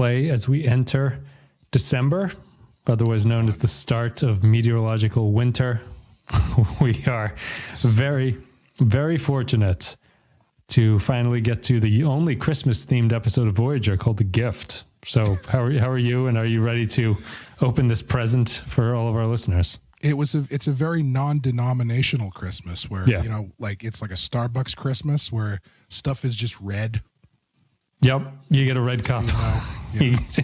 Clay, as we enter December, otherwise known as the start of meteorological winter. We are very, very fortunate to finally get to the only Christmas-themed episode of Voyager called The Gift. So how are you, and are you ready to open this present for all of our listeners? It's a very non-denominational Christmas where, like it's like a Starbucks Christmas where stuff is just red. Yep. You get a red cup. I want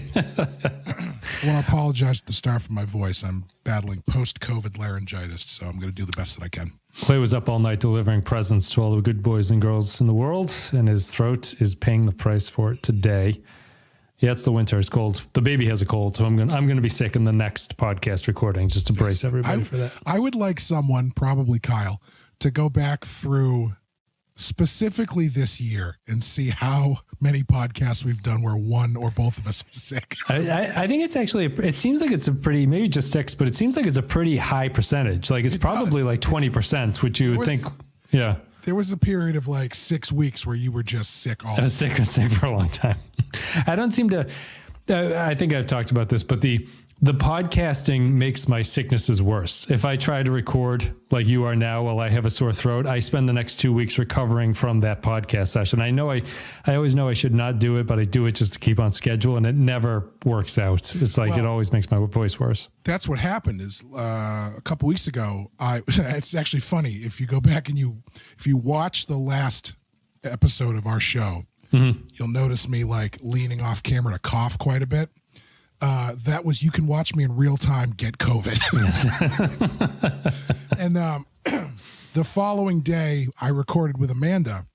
to apologize at the start for my voice. I'm battling post-COVID laryngitis, so I'm going to do the best that I can. Clay was up all night delivering presents to all the good boys and girls in the world, and his throat is paying the price for it today. Yeah, it's the winter. It's cold. The baby has a cold, so I'm going to be sick in the next podcast recording just to brace everybody for that. I would like someone, probably Kyle, to go back through specifically this year and see how many podcasts we've done where one or both of us are sick. I think it's actually, it seems like it's a pretty, maybe just six, but it seems like it's a pretty high percentage. Like it probably like 20%, which you would think, yeah. There was a period of like 6 weeks where you were just sick all the time. I was sick for a long time. I don't seem to, I think I've talked about this, but the podcasting makes my sicknesses worse. If I try to record like you are now while I have a sore throat, I spend the next 2 weeks recovering from that podcast session. I know I always know I should not do it, but I do it just to keep on schedule, and it never works out. It's like it always makes my voice worse. That's what happened is a couple weeks ago, it's actually funny. If you go back and if you watch the last episode of our show, you'll notice me like leaning off camera to cough quite a bit. That was, you can watch me in real time get COVID. And the following day I recorded with Amanda,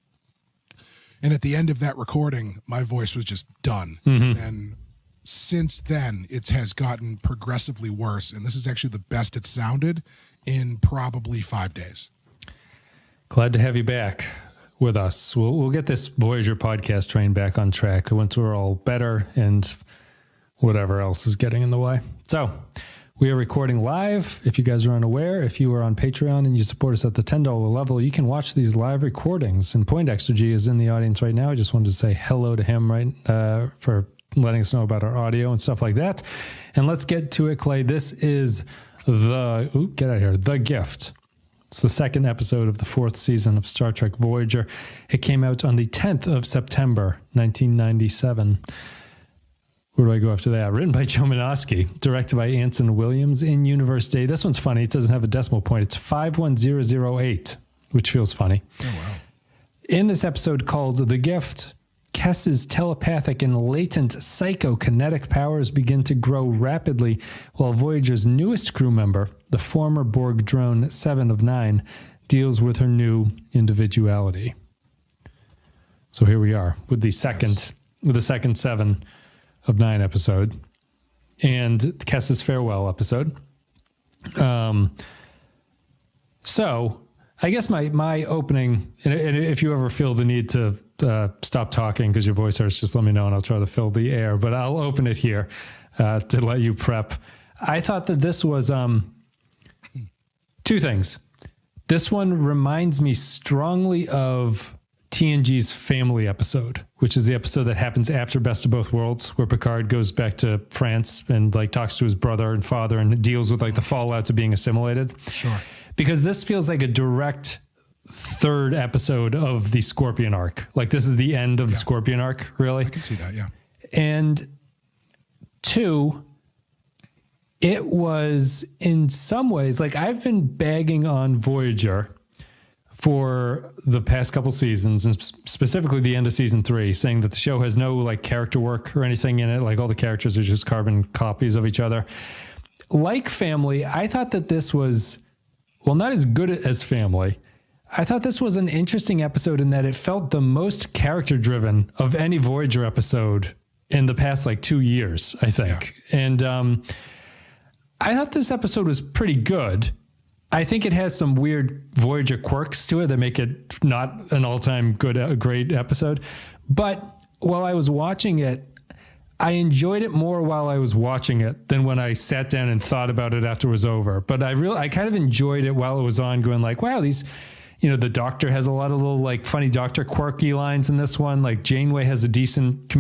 and at the end of that recording, my voice was just done. And since then it has gotten progressively worse. And this is actually the best it sounded in probably 5 days. Glad to have you back with us. We'll get this Voyager podcast train back on track once we're all better and whatever else is getting in the way. So we are recording live. If you guys are unaware, if you are on Patreon and you support us at the $10 level, you can watch these live recordings. And Poindextergy is in the audience right now. I just wanted to say hello to him, for letting us know about our audio and stuff like that. And let's get to it, Clay. This is The Gift. It's the second episode of the 4th season of Star Trek Voyager. It came out on the 10th of September, 1997. Where do I go after that? Written by Joe Menosky, directed by Anson Williams, in universe date. This one's funny. It doesn't have a decimal point. It's 51008, which feels funny. Oh, wow. In this episode called The Gift, Kess's telepathic and latent psychokinetic powers begin to grow rapidly while Voyager's newest crew member, the former Borg drone 7 of 9, deals with her new individuality. So here we are with the second 7 of 9 episode and Kess's farewell episode. So I guess my opening, and if you ever feel the need to stop talking because your voice hurts, just let me know and I'll try to fill the air, but I'll open it here to let you prep. I thought that this was two things. This one reminds me strongly of TNG's family episode, which is the episode that happens after Best of Both Worlds, where Picard goes back to France and like talks to his brother and father and deals with like the fallouts of being assimilated. Sure. Because this feels like a direct third episode of the Scorpion arc. Like this is the end of the Scorpion arc, really. I can see that, yeah. And 2, it was in some ways, like I've been bagging on Voyager for the past couple seasons, and specifically the end of season 3, saying that the show has no like character work or anything in it. Like all the characters are just carbon copies of each other. Like Family, I thought that this was, well, not as good as Family. I thought this was an interesting episode in that it felt the most character driven of any Voyager episode in the past like 2 years, I think. Yeah. And I thought this episode was pretty good. I think it has some weird Voyager quirks to it that make it not an all-time great episode. But while I was watching it, I enjoyed it more while I was watching it than when I sat down and thought about it after it was over. But I kind of enjoyed it while it was on, going like, wow, these, the Doctor has a lot of little like funny Doctor quirky lines in this one. Like Janeway has a decent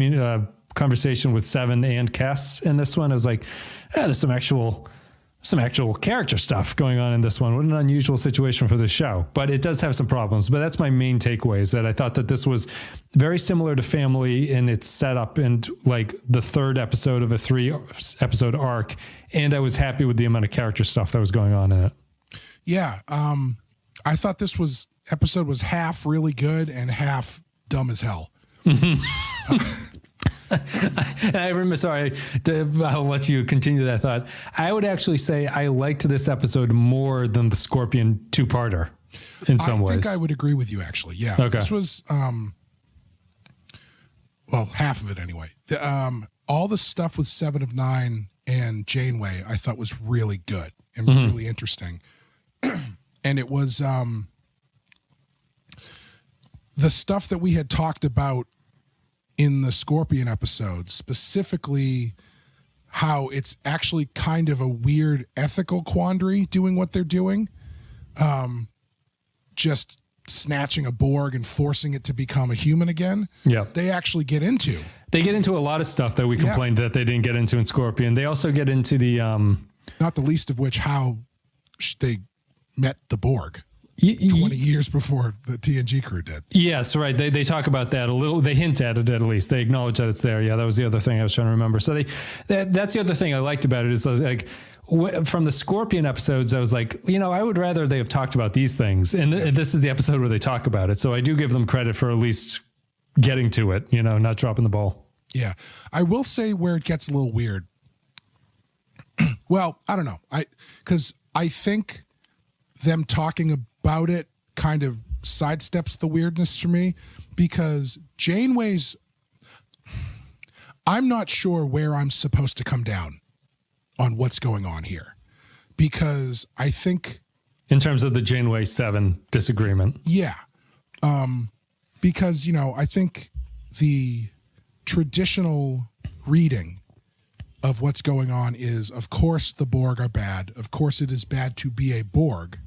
conversation with Seven and Cass in this one. I was like, there's some actual character stuff going on in this one. What an unusual situation for this show, but it does have some problems. But that's my main takeaway, is that I thought that this was very similar to Family in its setup and like the third episode of a 3-episode arc. And I was happy with the amount of character stuff that was going on in it. Yeah. I thought this episode was half really good and half dumb as hell. I remember, sorry, I'll let you continue that thought. I would actually say I liked this episode more than the Scorpion 2-parter in some ways. I think I would agree with you, actually. Yeah. Okay. This was, half of it anyway. All the stuff with 7 of 9 and Janeway I thought was really good and really interesting. And it was the stuff that we had talked about in the Scorpion episode, specifically how it's actually kind of a weird ethical quandary doing what they're doing. Just snatching a Borg and forcing it to become a human again. Yeah. They actually get into. They get into a lot of stuff that we complained that they didn't get into in Scorpion. They also get into the... not the least of which how they met the Borg. 20 years before the TNG crew did. Yes, right. They talk about that a little. They hint at it, at least. They acknowledge that it's there. Yeah, that was the other thing I was trying to remember. So that's the other thing I liked about it, is like from the Scorpion episodes, I was like, I would rather they have talked about these things. And this is the episode where they talk about it. So I do give them credit for at least getting to it, not dropping the ball. Yeah. I will say where it gets a little weird. Well, I don't know. Because I think them talking about it kind of sidesteps the weirdness for me, because Janeway's, I'm not sure where I'm supposed to come down on what's going on here, because I think in terms of the Janeway 7 disagreement. Yeah. Because, I think the traditional reading of what's going on is, of course, the Borg are bad. Of course, it is bad to be a Borg.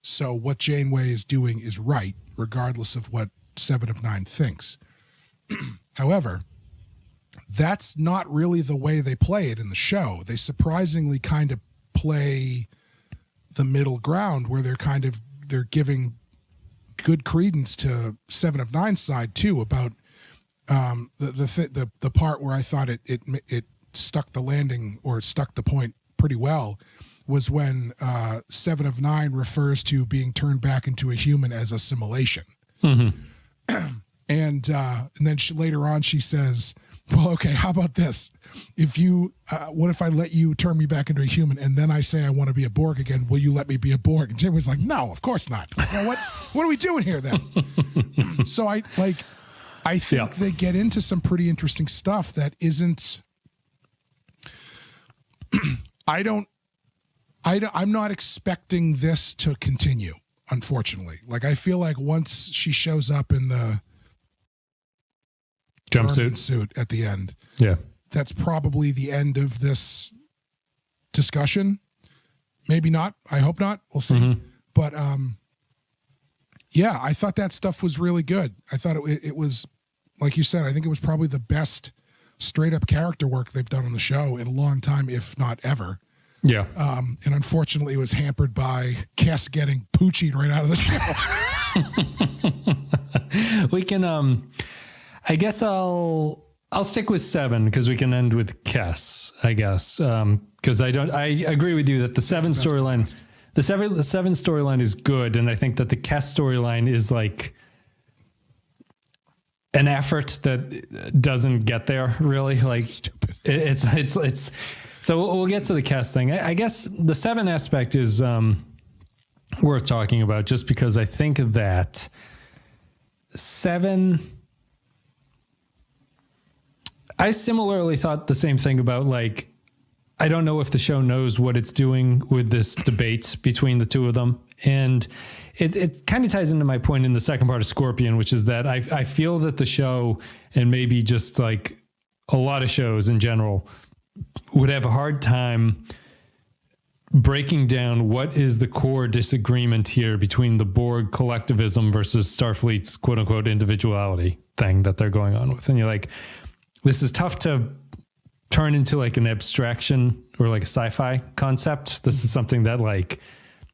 So what Janeway is doing is right, regardless of what 7 of 9 thinks. However, that's not really the way they play it in the show. They surprisingly kind of play the middle ground, where they're giving good credence to 7 of 9's side too, about the part where I thought it stuck the landing, or stuck the point pretty well, was when 7 of 9 refers to being turned back into a human as assimilation. Mm-hmm. And then later on she says, well, okay, how about this? If you, what if I let you turn me back into a human, and then I say I want to be a Borg again, will you let me be a Borg? And Jim was like, no, of course not. Like, what are we doing here then? So I think they get into some pretty interesting stuff that isn't, I'm not expecting this to continue, unfortunately. Like, I feel like once she shows up in the jumpsuit suit at the end, that's probably the end of this discussion. Maybe not. I hope not. We'll see. Mm-hmm. But I thought that stuff was really good. I thought it was, like you said, I think it was probably the best straight up character work they've done on the show in a long time, if not ever. Yeah. And unfortunately it was hampered by Cass getting poochied right out of the show. We can, I guess I'll stick with 7, because we can end with Cass, I guess. Because I agree with you that the 7 storyline, the 7 storyline is good. And I think that the Cass storyline is like an effort that doesn't get there really. Like stupid. It's so we'll get to the Cass thing. I guess the 7 aspect is worth talking about, just because I think that 7, I similarly thought the same thing about, like, I don't know if the show knows what it's doing with this debate between the two of them. And it kind of ties into my point in the second part of Scorpion, which is that I feel that the show, and maybe just like a lot of shows in general, would have a hard time breaking down what is the core disagreement here between the Borg collectivism versus Starfleet's quote unquote individuality thing that they're going on with. And you're like, this is tough to turn into like an abstraction or like a sci-fi concept. This is something that like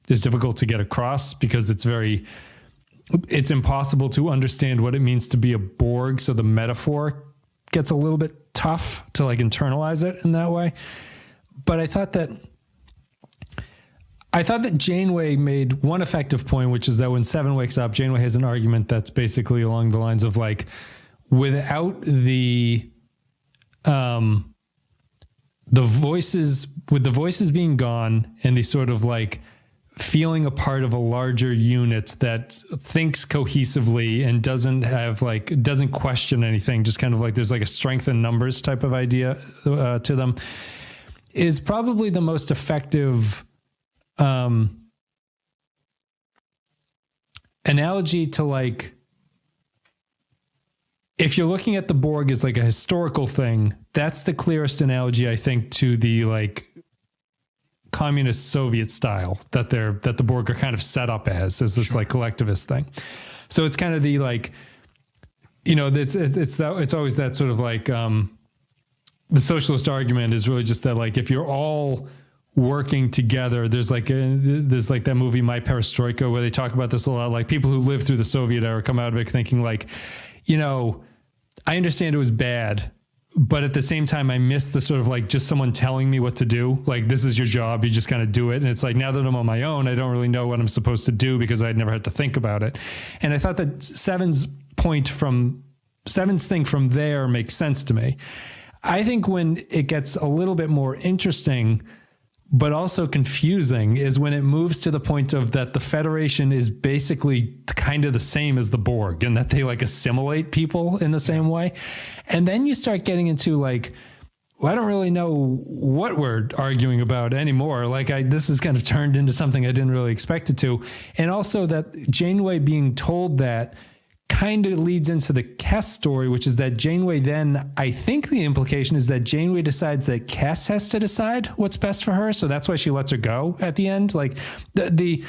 is difficult to get across because it's impossible to understand what it means to be a Borg. So the metaphor gets a little bit tough to like internalize it in that way. But I thought that Janeway made one effective point, which is that when Seven wakes up, Janeway has an argument that's basically along the lines of like, without the voices being gone and the sort of like feeling a part of a larger unit that thinks cohesively and doesn't question anything, just kind of like there's like a strength in numbers type of idea to them, is probably the most effective analogy to like, if you're looking at the Borg as like a historical thing, that's the clearest analogy, I think, to the like communist Soviet style that the Borg are kind of set up as this like collectivist thing. So it's kind of the like, you know, it's always that sort of like the socialist argument is really just that like if you're all working together, there's like that movie My Perestroika where they talk about this a lot. Like people who lived through the Soviet era come out of it thinking like, you know, I understand it was bad, but at the same time, I miss the sort of like just someone telling me what to do. Like, this is your job. You just kind of do it. And it's like, now that I'm on my own, I don't really know what I'm supposed to do because I'd never had to think about it. And I thought that Seven's thing from there makes sense to me. I think when it gets a little bit more interesting, but also confusing, is when it moves to the point of that the Federation is basically kind of the same as the Borg and that they like assimilate people in the same way. And then you start getting into like, well, I don't really know what we're arguing about anymore. Like this has kind of turned into something I didn't really expect it to. And also that Janeway being told that kind of leads into the Kes story, which is that Janeway then, I think the implication is that Janeway decides that Kes has to decide what's best for her. So that's why she lets her go at the end. Like the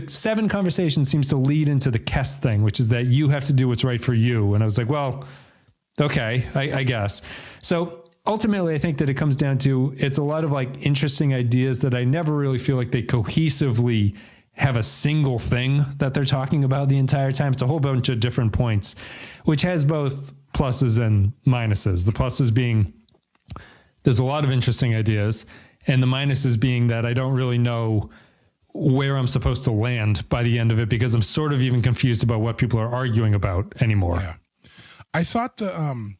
Seven conversation seems to lead into the Kes thing, which is that you have to do what's right for you. And I was like, well, okay, I guess. So ultimately, I think that it comes down to, it's a lot of like interesting ideas that I never really feel like they cohesively have a single thing that they're talking about the entire time. It's a whole bunch of different points, which has both pluses and minuses. The pluses being there's a lot of interesting ideas, and the minuses being that I don't really know where I'm supposed to land by the end of it because I'm sort of even confused about what people are arguing about anymore. Yeah. I thought the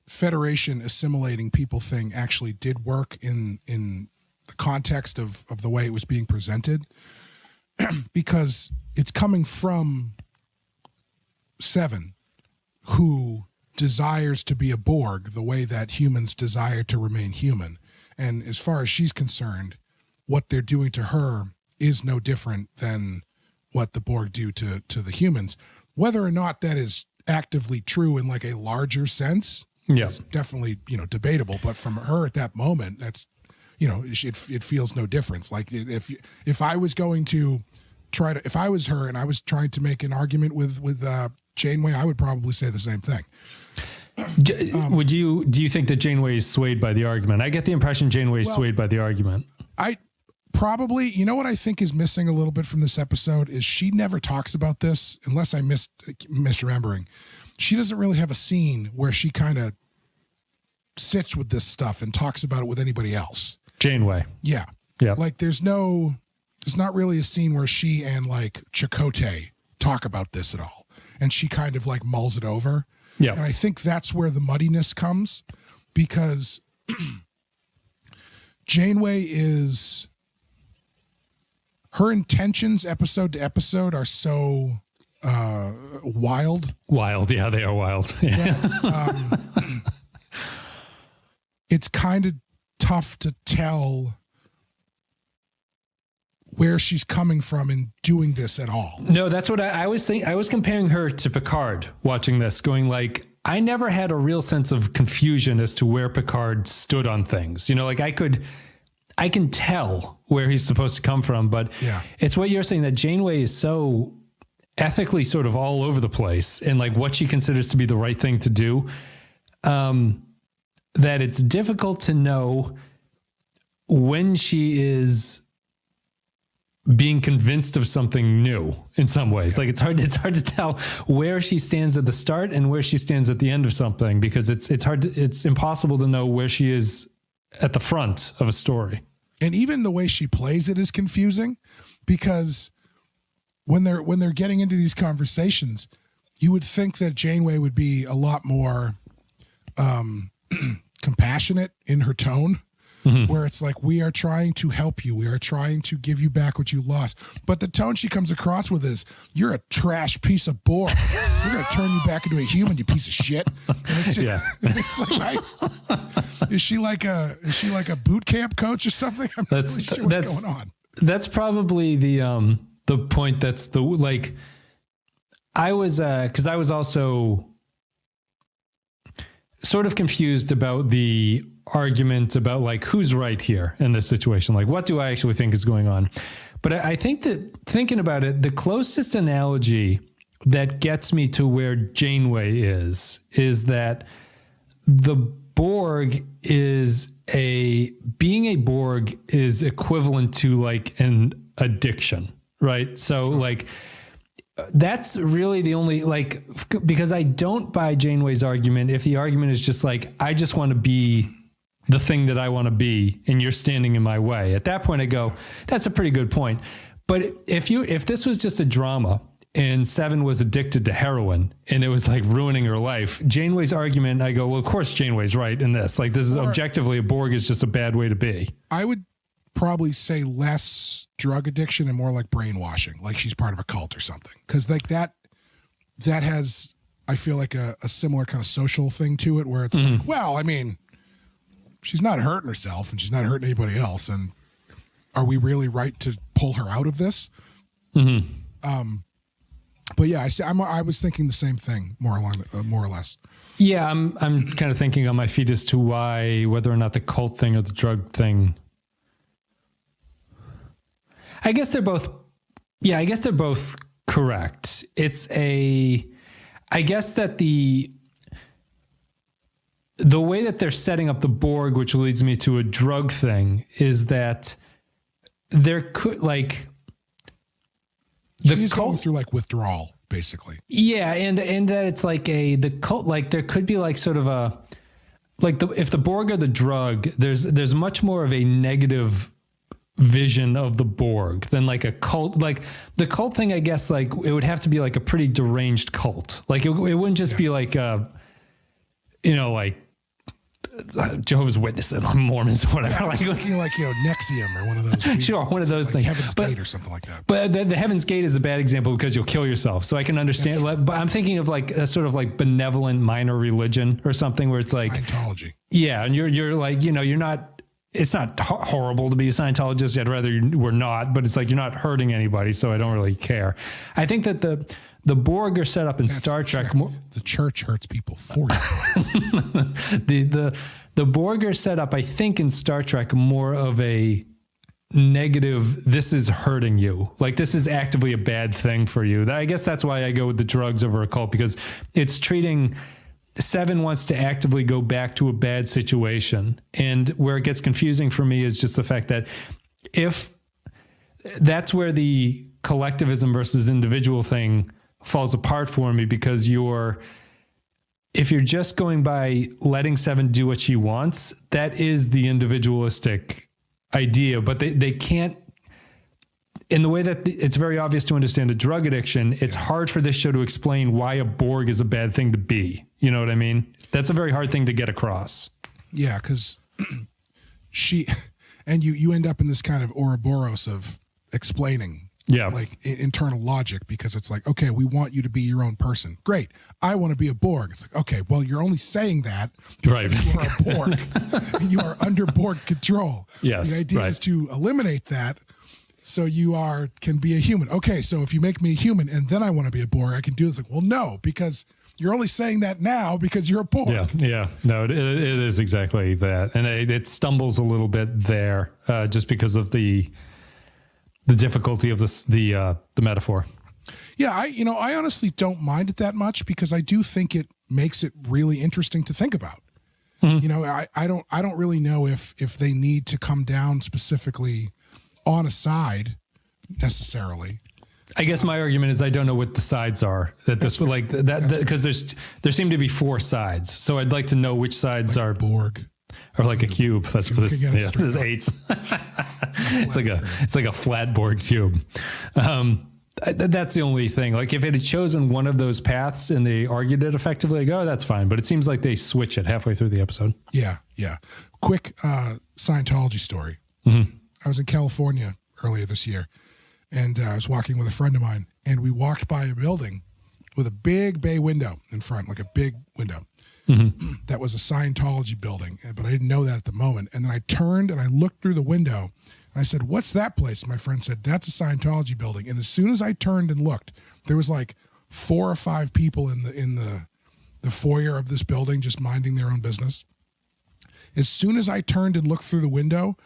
Federation assimilating people thing actually did work in the context of the way it was being presented. Because it's coming from Seven, who desires to be a Borg the way that humans desire to remain human. And as far as she's concerned, what they're doing to her is no different than what the Borg do to the humans. Whether or not that is actively true in like a larger sense is definitely, you know, debatable. But from her at that moment, that's, you know, it feels no difference. Like if I was going to if I was her and I was trying to make an argument with Janeway, I would probably say the same thing. Do you think that Janeway is swayed by the argument? I get the impression Janeway is swayed by the argument. I probably, you know what I think is missing a little bit from this episode is she never talks about this, unless I'm misremembering. She doesn't really have a scene where she kind of sits with this stuff and talks about it with anybody else. Janeway. Yeah. Like there's not really a scene where she and like Chakotay talk about this at all. And she kind of like mulls it over. Yeah. And I think that's where the muddiness comes because Janeway her intentions episode to episode are so wild. Wild. Yeah, they are wild. Yeah. It's kind of tough to tell where she's coming from in doing this at all. No, that's what I was thinking. I was comparing her to Picard watching this, going like, I never had a real sense of confusion as to where Picard stood on things. You know, like I can tell where he's supposed to come from, but it's what you're saying that Janeway is so ethically sort of all over the place and like what she considers to be the right thing to do. that it's difficult to know when she is being convinced of something new in some ways. Like it's hard to tell where she stands at the start and where she stands at the end of something, because it's impossible to know where she is at the front of a story. And even the way she plays it is confusing, because when they're getting into these conversations, you would think that Janeway would be a lot more compassionate in her tone, where it's like, we are trying to help you. We are trying to give you back what you lost. But the tone she comes across with is, you're a trash piece of Borg. We're going to turn you back into a human, you piece of shit. And it's just, it's like, is she like a boot camp coach or something? I'm not really sure what's going on. That's probably the point. That's the, like, I was, cause I was also sort of confused about the argument about like, who's right here in this situation? Like, what do I actually think is going on? But I think that thinking about it, the closest analogy that gets me to where Janeway is that the Borg is being a Borg is equivalent to like an addiction, right? So like, that's really the only, like, because I don't buy Janeway's argument if the argument is just like, I just want to be the thing that I want to be and you're standing in my way. At that point I go, that's a pretty good point. But if this was just a drama and Seven was addicted to heroin and it was like ruining her life, Janeway's argument, I go, well, of course Janeway's right in this. Like, this is objectively, a Borg is just a bad way to be. I would probably say less drug addiction and more like brainwashing, like she's part of a cult or something. Because like that has, I feel like a similar kind of social thing to it, where it's like, well, I mean, she's not hurting herself and she's not hurting anybody else, and are we really right to pull her out of this? But yeah, I was thinking the same thing, more or less. Yeah, I'm kind of thinking on my feet as to whether or not the cult thing or the drug thing. I guess they're both correct. I guess that the way that they're setting up the Borg, which leads me to a drug thing, is that there could, like, she's going through like withdrawal, basically. Yeah, and that it's like the cult, like there could be like sort of a, like if the Borg are the drug, there's much more of a negative vision of the Borg than like a cult. Like the cult thing, I guess, like it would have to be like a pretty deranged cult. Like it wouldn't just be like like Jehovah's Witnesses, Mormons, or whatever. Yeah, like NXIVM or one of those. Sure, one of those like things. Heaven's Gate or something like that. But the Heaven's Gate is a bad example because you'll kill yourself. So I can understand. But I'm thinking of like a sort of like benevolent minor religion or something where it's like Scientology. Yeah, and you're like, you're not. It's not horrible to be a Scientologist. I'd rather you were not, but it's like you're not hurting anybody, so I don't really care. I think that the Borg are set up in Star Trek. The church hurts people for you. The Borg are set up, I think, in Star Trek more of a negative, this is hurting you. Like, this is actively a bad thing for you. I guess that's why I go with the drugs over a cult, because it's treating... Seven wants to actively go back to a bad situation. And where it gets confusing for me is just the fact that if that's where the collectivism versus individual thing falls apart for me, because if you're just going by letting Seven do what she wants, that is the individualistic idea, but they can't, in the way that it's very obvious to understand a drug addiction, it's hard for this show to explain why a Borg is a bad thing to be. You know what I mean? That's a very hard thing to get across. Yeah, because you end up in this kind of Ouroboros of explaining, like internal logic, because it's like, okay, we want you to be your own person. Great. I want to be a Borg. It's like, okay, well, you're only saying that because you are a Borg. You are under Borg control. Yes, the idea is to eliminate that. So you can be a human. Okay, so if you make me a human and then I want to be a Borg, I can do this. Like, well, no, because you're only saying that now because you're a Borg. Yeah. No, it is exactly that. And it stumbles a little bit there just because of the difficulty of the metaphor. Yeah, I honestly don't mind it that much, because I do think it makes it really interesting to think about. You know, I don't really know if they need to come down specifically on a side necessarily. I guess my argument is I don't know what the sides are. That this like that because there seem to be 4 sides. So I'd like to know which sides are Borg. Or like a cube. That's what this is. This is 8. It's like a flat board cube. That's the only thing. Like if it had chosen one of those paths and they argued it effectively, I go, that's fine. But it seems like they switch it halfway through the episode. Yeah. Quick Scientology story. Mm-hmm. I was in California earlier this year, and I was walking with a friend of mine, and we walked by a building with a big bay window in front, like a big window. Mm-hmm. That was a Scientology building, but I didn't know that at the moment. And then I turned and I looked through the window and I said, "What's that place?" And my friend said, "That's a Scientology building." And as soon as I turned and looked, there was like 4 or 5 people in the foyer of this building just minding their own business. As soon as I turned and looked through the window,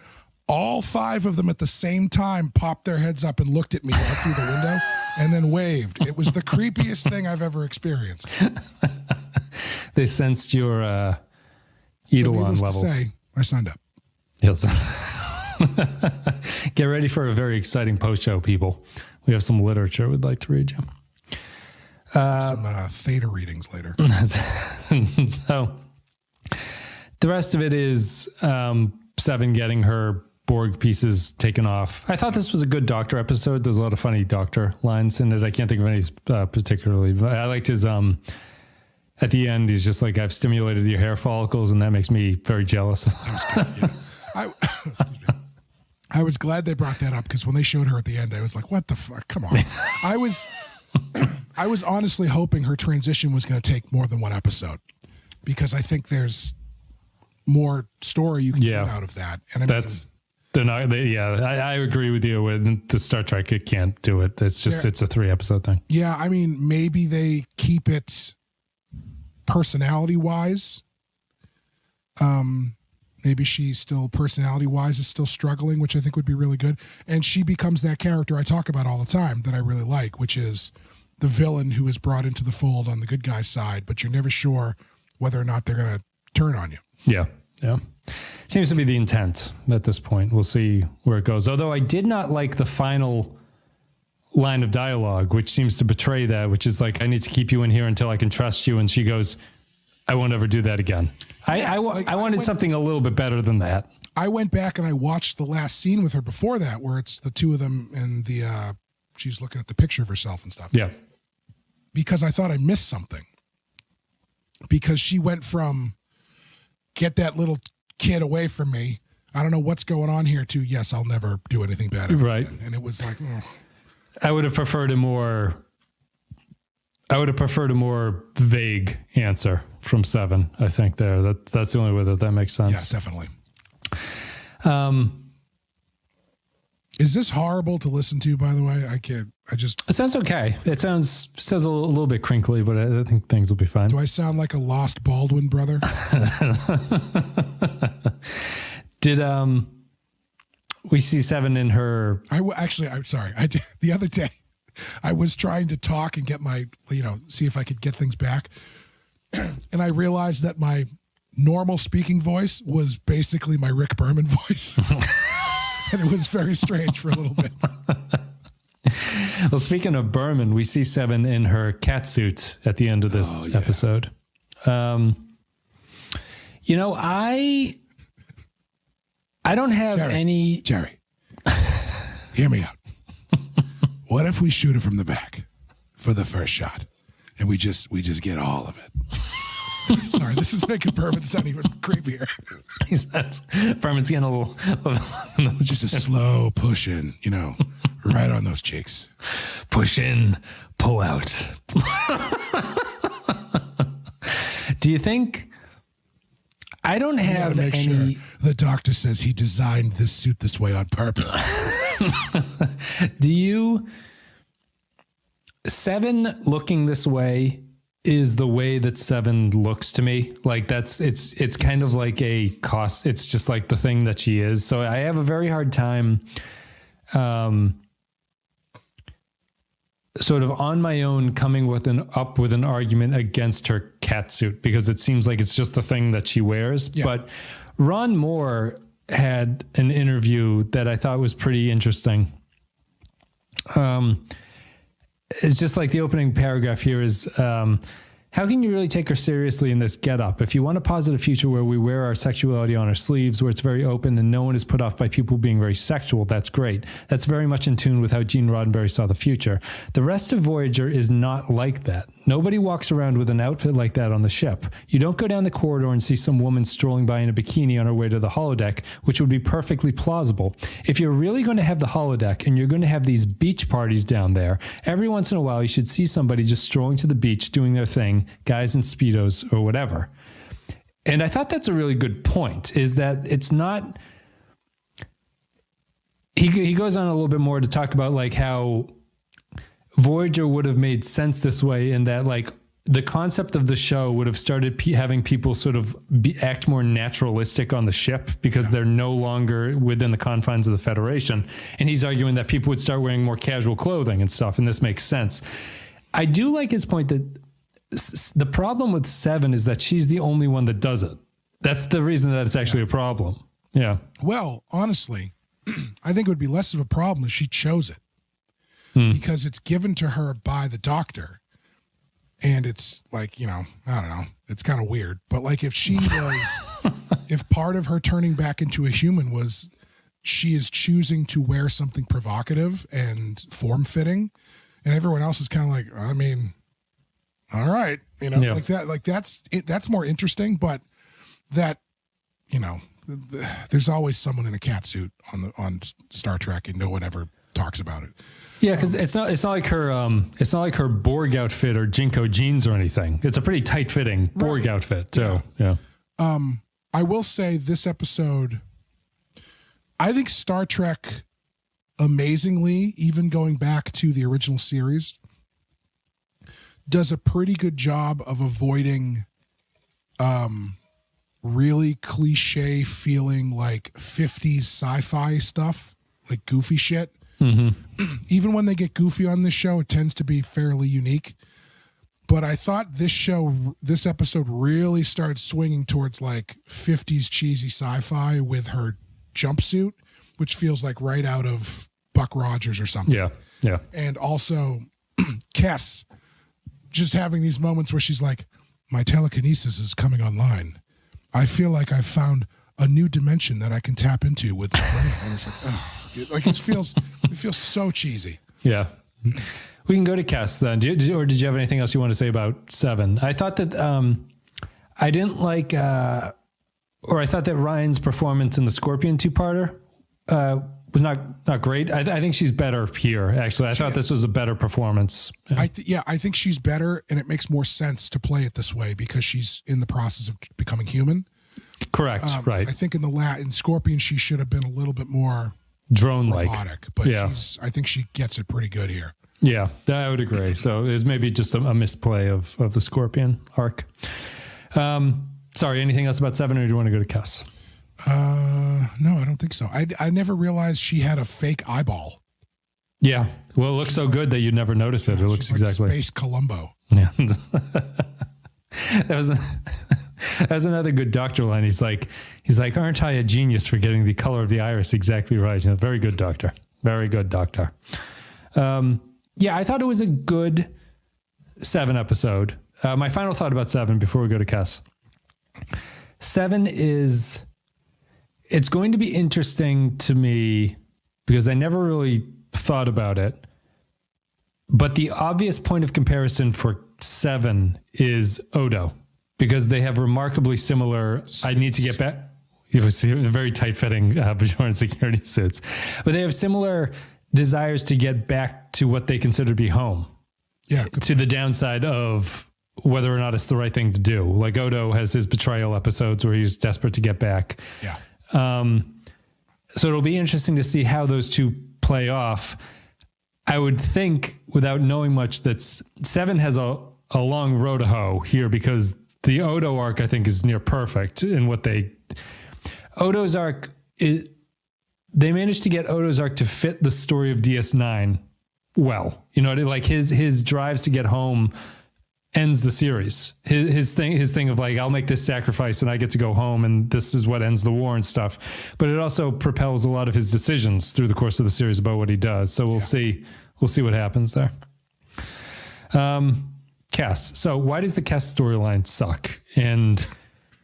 all 5 of them at the same time popped their heads up and looked at me out through the window and then waved. It was the creepiest thing I've ever experienced. They sensed your Eidolon levels. To say, I signed up. Yes. Get ready for a very exciting post-show, people. We have some literature we'd like to read you. Some theta readings later. So the rest of it is Seven getting her Borg pieces taken off. I thought this was a good Doctor episode. There's a lot of funny Doctor lines in it. I can't think of any particularly, but I liked his at the end, he's just like, "I've stimulated your hair follicles, and that makes me very jealous." That was good, yeah. I was glad they brought that up because when they showed her at the end, I was like, "What the fuck? Come on!" I was honestly hoping her transition was going to take more than one episode because I think there's more story you can get out of that. And I agree with you. With the Star Trek, it can't do it. It's just it's a 3-episode thing. Yeah, I mean, maybe they keep it personality-wise. Maybe she's still personality-wise is still struggling, which I think would be really good. And she becomes that character I talk about all the time that I really like, which is the villain who is brought into the fold on the good guy's side, but you're never sure whether or not they're going to turn on you. Yeah. Seems to be the intent at this point. We'll see where it goes. Although I did not like the final line of dialogue, which seems to betray that, which is like, "I need to keep you in here until I can trust you." And she goes, "I won't ever do that again." I wanted something a little bit better than that. I went back and I watched the last scene with her before that, where it's the 2 of them and she's looking at the picture of herself and stuff. Yeah. Because I thought I missed something. Because she went from, "Get that little kid away from me, I don't know what's going on here," to, "Yes, I'll never do anything bad ever again." And it was like, I would have preferred a more vague answer from Seven. I think that's the only way that makes sense. Yeah, definitely. Is this horrible to listen to, by the way? It sounds okay. It sounds a little bit crinkly, but I think things will be fine. Do I sound like a lost Baldwin brother? Did we see Seven in her? I'm sorry. I did the other day. I was trying to talk and get my, see if I could get things back. And I realized that my normal speaking voice was basically my Rick Berman voice. And it was very strange for a little bit. Well, speaking of Berman, we see Seven in her cat suit at the end of this episode. I don't have any... Jerry, hear me out. What if we shoot it from the back for the first shot and we just get all of it? Sorry, this is making Berman sound even creepier. Berman's getting a little... Just a slow push in, right on those cheeks. Push in, pull out. Do you think... I don't have any... Sure the doctor says he designed this suit this way on purpose. Do you... Seven looking this way is the way that Seven looks to me. Like it's kind of like a cost. It's just like the thing that she is. So I have a very hard time, sort of on my own coming up with an argument against her cat suit because it seems like it's just the thing that she wears. Yeah. But Ron Moore had an interview that I thought was pretty interesting. It's just like the opening paragraph here is, how can you really take her seriously in this getup? If you want a positive future where we wear our sexuality on our sleeves, where it's very open and no one is put off by people being very sexual, that's great. That's very much in tune with how Gene Roddenberry saw the future. The rest of Voyager is not like that. Nobody walks around with an outfit like that on the ship. You don't go down the corridor and see some woman strolling by in a bikini on her way to the holodeck, which would be perfectly plausible. If you're really going to have the holodeck and you're going to have these beach parties down there, every once in a while you should see somebody just strolling to the beach doing their thing, guys in Speedos or whatever. And I thought that's a really good point, is that it's not... He goes on a little bit more to talk about like how Voyager would have made sense this way, in that like the concept of the show would have started having people sort of act more naturalistic on the ship because they're no longer within the confines of the Federation. And he's arguing that people would start wearing more casual clothing and stuff. And this makes sense. I do like his point that the problem with Seven is that she's the only one that does it. That's the reason that it's actually a problem. Yeah. Well, honestly, I think it would be less of a problem if she chose it. Because it's given to her by the Doctor. And it's like, you know, I don't know. It's kind of weird. But like if she was, if part of her turning back into a human was she is choosing to wear something provocative and form-fitting, and everyone else is kind of like, I mean, all right. You know, like that, like that's more interesting. But that, you know, there's always someone in a cat suit on Star Trek and no one ever talks about it. Yeah, because it's not like her Borg outfit or Jinko jeans or anything. It's a pretty tight fitting Borg outfit too. Yeah. I will say this episode, I think Star Trek, amazingly, even going back to the original series, does a pretty good job of avoiding really cliche feeling like 50s sci-fi stuff, like goofy shit. Mm-hmm. Even when they get goofy on this show, it tends to be fairly unique. But I thought this episode really started swinging towards like 50s cheesy sci-fi with her jumpsuit, which feels like right out of Buck Rogers or something. Yeah, yeah. And also Kes just having these moments where she's like, my telekinesis is coming online. I feel like I've found a new dimension that I can tap into with my brain. And it's like, oh. Like it feels so cheesy. Yeah. We can go to Kes then. Or did you have anything else you want to say about Seven? I thought that I didn't like, or I thought that Ryan's performance in the Scorpion two-parter was not great. I think she's better here, actually. I thought this was a better performance. Yeah. I think she's better, and it makes more sense to play it this way because she's in the process of becoming human. Correct, right. I think in Scorpion, she should have been a little bit more drone-like, robotic, but I think she gets it pretty good here. Yeah, I would agree. So it was maybe just a misplay of the Scorpion arc. Sorry, anything else about Seven, or do you want to go to Kes? No, I don't think so. I never realized she had a fake eyeball. Yeah, well, it looks so good that you'd never notice it. It looks like exactly Space Columbo. Yeah, that was another good Doctor line. He's like, aren't I a genius for getting the color of the iris exactly right? You know, very good, Doctor. Very good, Doctor. Yeah, I thought it was a good Seven episode. My final thought about Seven before we go to Kes. Seven it's going to be interesting to me because I never really thought about it. But the obvious point of comparison for Seven is Odo, because they have remarkably similar, I need to get back. It was very tight-fitting Bajoran security suits. But they have similar desires to get back to what they consider to be home. Yeah. To the downside of whether or not it's the right thing to do. Like Odo has his betrayal episodes where he's desperate to get back. Yeah. So it'll be interesting to see how those two play off. I would think, without knowing much, that Seven has a long road to hoe here, because the Odo arc, I think, is near perfect in what Odo's arc, they managed to get Odo's arc to fit the story of DS9 well. You know, like his drives to get home ends the series. His thing of like, I'll make this sacrifice and I get to go home and this is what ends the war and stuff. But it also propels a lot of his decisions through the course of the series about what he does. So we'll see what happens there. Kes. So why does the Kes storyline suck? And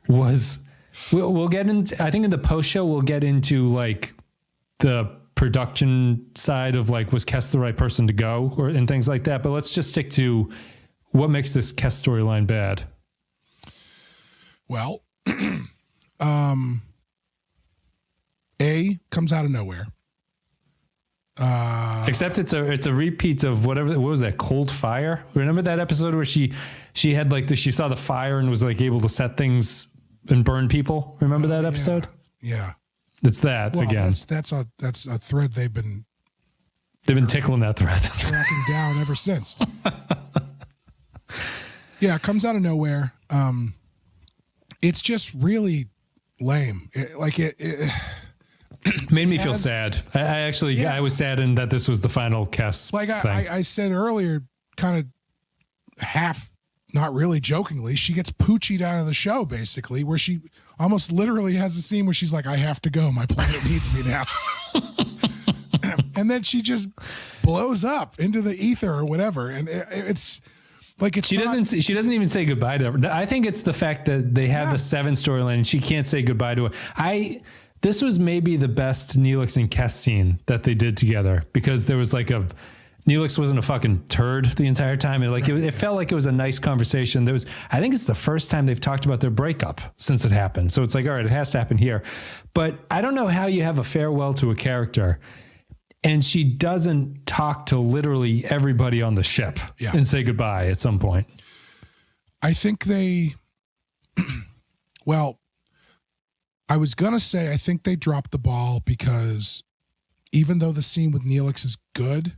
we'll get into, I think in the post show, we'll get into like the production side of like, was Kes the right person to go and things like that. But let's just stick to what makes this Kes storyline bad. Well, A comes out of nowhere. Except it's a repeat of what was that, Cold Fire? Remember that episode where she had like she saw the fire and was like able to set things and burn people? Remember that episode? Yeah. It's that again. That's a thread they've been tickling that thread. Tracking down ever since. Yeah, it comes out of nowhere. It's just really lame. It made me feel sad. I was saddened that this was the final Kes thing. I said earlier, kind of half, not really jokingly, she gets poochied out of the show, basically, where she almost literally has a scene where she's like, I have to go. My planet needs me now. And then she just blows up into the ether or whatever. And it's like, she doesn't even say goodbye to her. I think it's the fact that they have the Seven storyline and she can't say goodbye to her. This was maybe the best Neelix and Kes scene that they did together, because there was like Neelix wasn't a fucking turd the entire time. It felt like it was a nice conversation. I think it's the first time they've talked about their breakup since it happened. So it's like, all right, it has to happen here. But I don't know how you have a farewell to a character and she doesn't talk to literally everybody on the ship and say goodbye at some point. I think I was going to say, I think they dropped the ball because even though the scene with Neelix is good,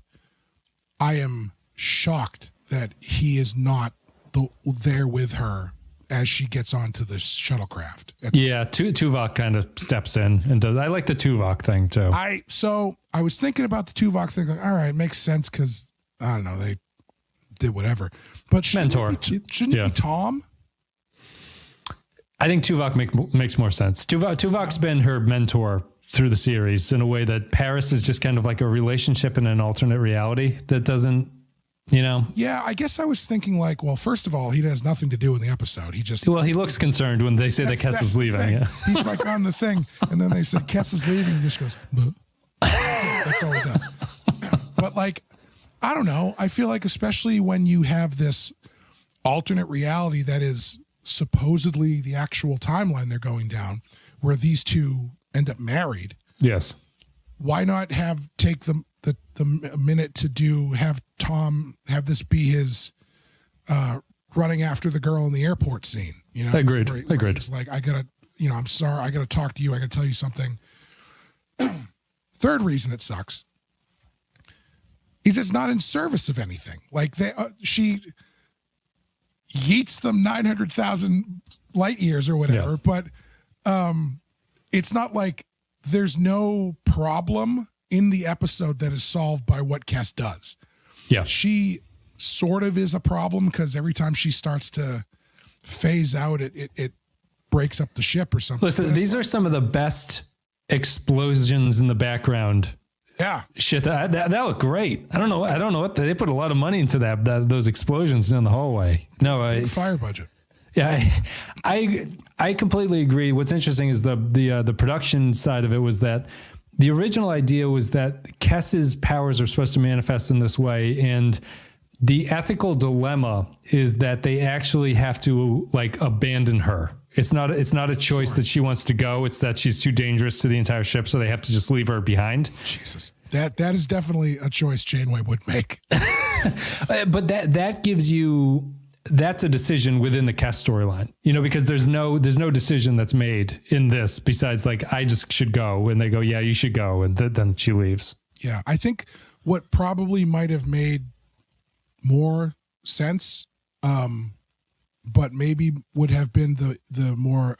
I am shocked that he is not there with her as she gets onto the shuttlecraft. Yeah, Tuvok kind of steps in and does. I like the Tuvok thing too. So I was thinking about the Tuvok thing. Like, all right, makes sense because I don't know, they did whatever. But shouldn't it be Tom? I think Tuvok makes more sense. Tuvok's been her mentor through the series in a way that Paris is just kind of like a relationship in an alternate reality that doesn't, Yeah, I guess I was thinking like, well, first of all, he has nothing to do in the episode. He looks concerned when they say that Kes is leaving. Yeah. He's like on the thing, and then they said Kes is leaving, and he just goes, buh. That's all he does. But like, I don't know. I feel like especially when you have this alternate reality that is supposedly the actual timeline they're going down, where these two end up married. Yes. Why not take the minute to have Tom have this be his running after the girl in the airport scene? Agreed. It's like, I gotta, I'm sorry, I gotta talk to you. I gotta tell you something. Third reason it sucks is it's not in service of anything. Like she yeets them 900,000 light years or whatever, but it's not like there's no problem in the episode that is solved by what Kes does. Yeah. She sort of is a problem because every time she starts to phase out, it breaks up the ship or something. Listen, these are some of the best explosions in the background. Yeah. Shit, that looked great. I don't know what they put a lot of money into those explosions down the hallway. No, fire budget. Yeah, I completely agree. What's interesting is the production side of it was that the original idea was that Kes's powers are supposed to manifest in this way, and the ethical dilemma is that they actually have to like abandon her. It's not a choice that she wants to go. It's that she's too dangerous to the entire ship, so they have to just leave her behind. Jesus, that is definitely a choice Janeway would make. But that gives you. That's a decision within the Kes storyline, because there's no decision that's made in this besides like, I just should go. And they go, yeah, you should go. And then she leaves. Yeah. I think what probably might have made more sense, but maybe would have been the more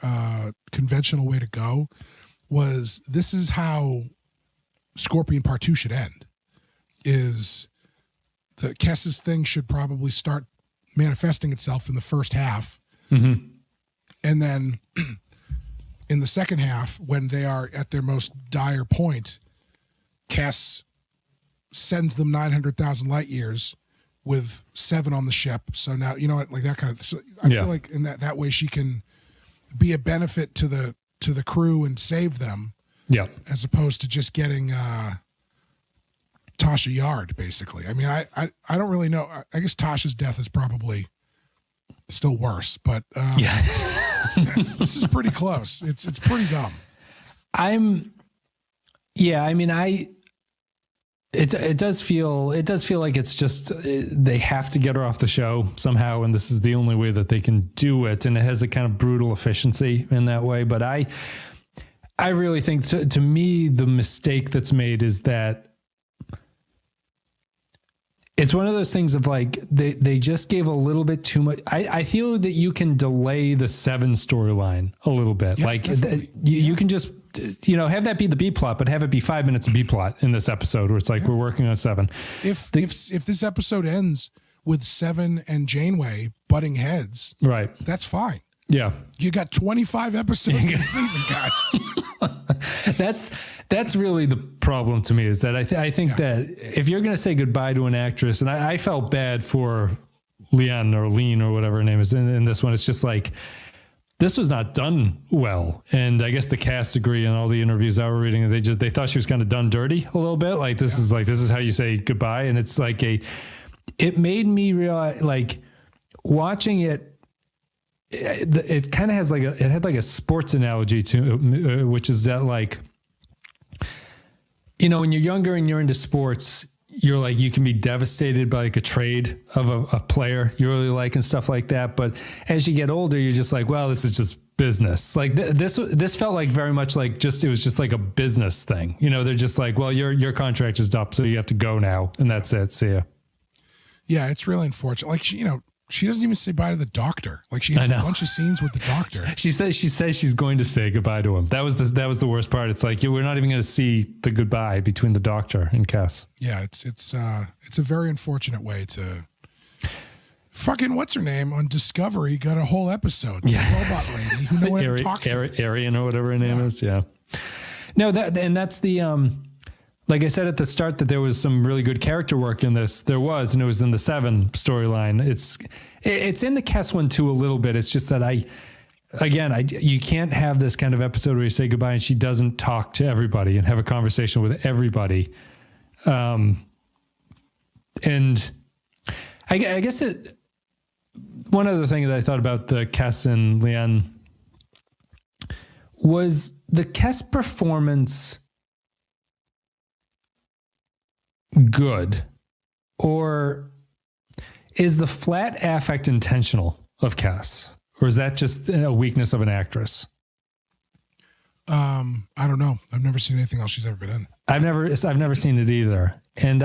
conventional way to go was this is how Scorpion Part 2 should end, is the Kes's thing should probably start manifesting itself in the first half. Mm-hmm. And then in the second half, when they are at their most dire point, Cass sends them 900,000 light years with 7 on the ship. So now, you know what, like that kind of, so I feel like in that way she can be a benefit to the crew and save them. Yeah. As opposed to just getting Tasha Yard, basically. I mean, I don't really know. I guess Tasha's death is probably still worse, but this is pretty close. It's pretty dumb. It does feel like it's just they have to get her off the show somehow, and this is the only way that they can do it, and it has a kind of brutal efficiency in that way. But I really think to me the mistake that's made is that it's one of those things of like they just gave a little bit too much. I feel that you can delay the 7 storyline a little bit. You can just have that be the B plot, but have it be 5 minutes of B plot in this episode where it's like we're working on 7. If this episode ends with 7 and Janeway butting heads, right, that's fine. Yeah, you got 25 episodes in the season, guys. That's really the problem to me, is that I think that if you're going to say goodbye to an actress, and I felt bad for Leanne or Lean or whatever her name is in this one, it's just like this was not done well. And I guess the cast agree in all the interviews I were reading, they thought she was kind of done dirty a little bit. Like this is how you say goodbye. And it's like it made me realize, like, watching it, it kind of has it had like a sports analogy to it, which is that, like, when you're younger and you're into sports, you're like, you can be devastated by like a trade of a player you really like and stuff like that. But as you get older, you're just like, well, this is just business. Like this felt like very much like it was just like a business thing. They're just like, well, your contract is up, so you have to go now, and that's it. See ya. Yeah, it's really unfortunate. Like she doesn't even say bye to the doctor. Like she has a bunch of scenes with the doctor. She says she's going to say goodbye to him. That was the worst part. It's like we're not even going to see the goodbye between the doctor and Cass. Yeah, it's a very unfortunate way to. Fucking what's her name on Discovery got a whole episode. The robot lady who no one ever talked to. Arian or whatever her name is. Yeah. No, that's the. Like I said at the start, that there was some really good character work in this. There was, and it was in the 7 storyline. It's in the Cass one too a little bit. It's just that you can't have this kind of episode where you say goodbye and she doesn't talk to everybody and have a conversation with everybody. And I guess one other thing that I thought about the Cass and Leanne was the Cass performance good, or is the flat affect intentional of Cass, or is that just a weakness of an actress? I don't know. I've never seen anything else she's ever been in. I've never seen it either, and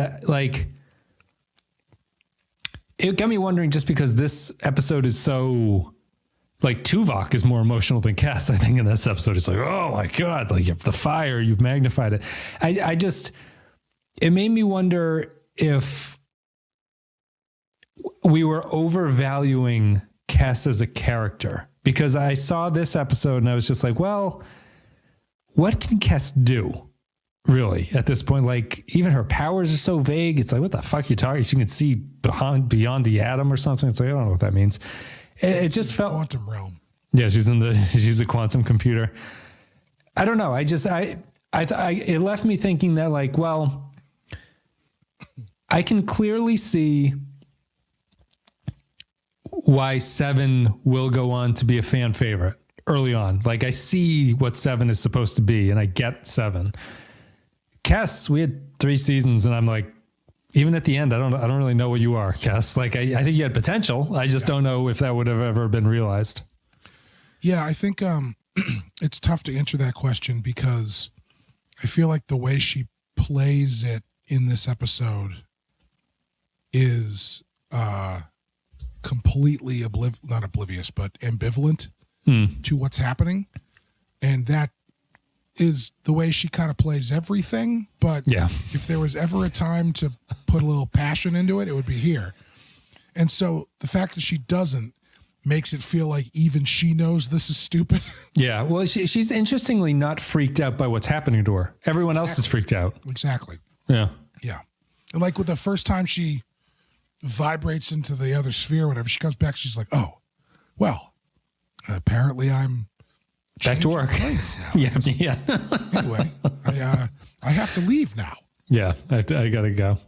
it got me wondering, just because this episode is so, like, Tuvok is more emotional than Cass. I think in this episode it's like, oh my god, like, if the fire, you've magnified it. It made me wonder if we were overvaluing Cass as a character, because I saw this episode and I was just like, well, what can Cass do really at this point? Like, even her powers are so vague. It's like, what the fuck are you talking? She can see beyond the atom or something. It's like, I don't know what that means. It just felt quantum realm. Yeah, she's a quantum computer. I don't know. It left me thinking that, like, well, I can clearly see why 7 will go on to be a fan favorite early on. Like, I see what 7 is supposed to be, and I get 7. Cass, we had 3 seasons, and I'm like, even at the end, I don't really know what you are, Cass. Like, I think you had potential. I just don't know if that would have ever been realized. Yeah, I think it's tough to answer that question, because I feel like the way she plays it in this episode is completely not oblivious, but ambivalent to what's happening. And that is the way she kind of plays everything. But if there was ever a time to put a little passion into it, it would be here. And so the fact that she doesn't makes it feel like even she knows this is stupid. Yeah. Well, she's interestingly not freaked out by what's happening to her. Everyone else is freaked out. Exactly. Yeah. Yeah. And like with the first time she vibrates into the other sphere, whatever, she comes back, she's like, oh, well, apparently I'm back to work. Now, Yeah. Anyway, I have to leave now. Yeah. I got to go.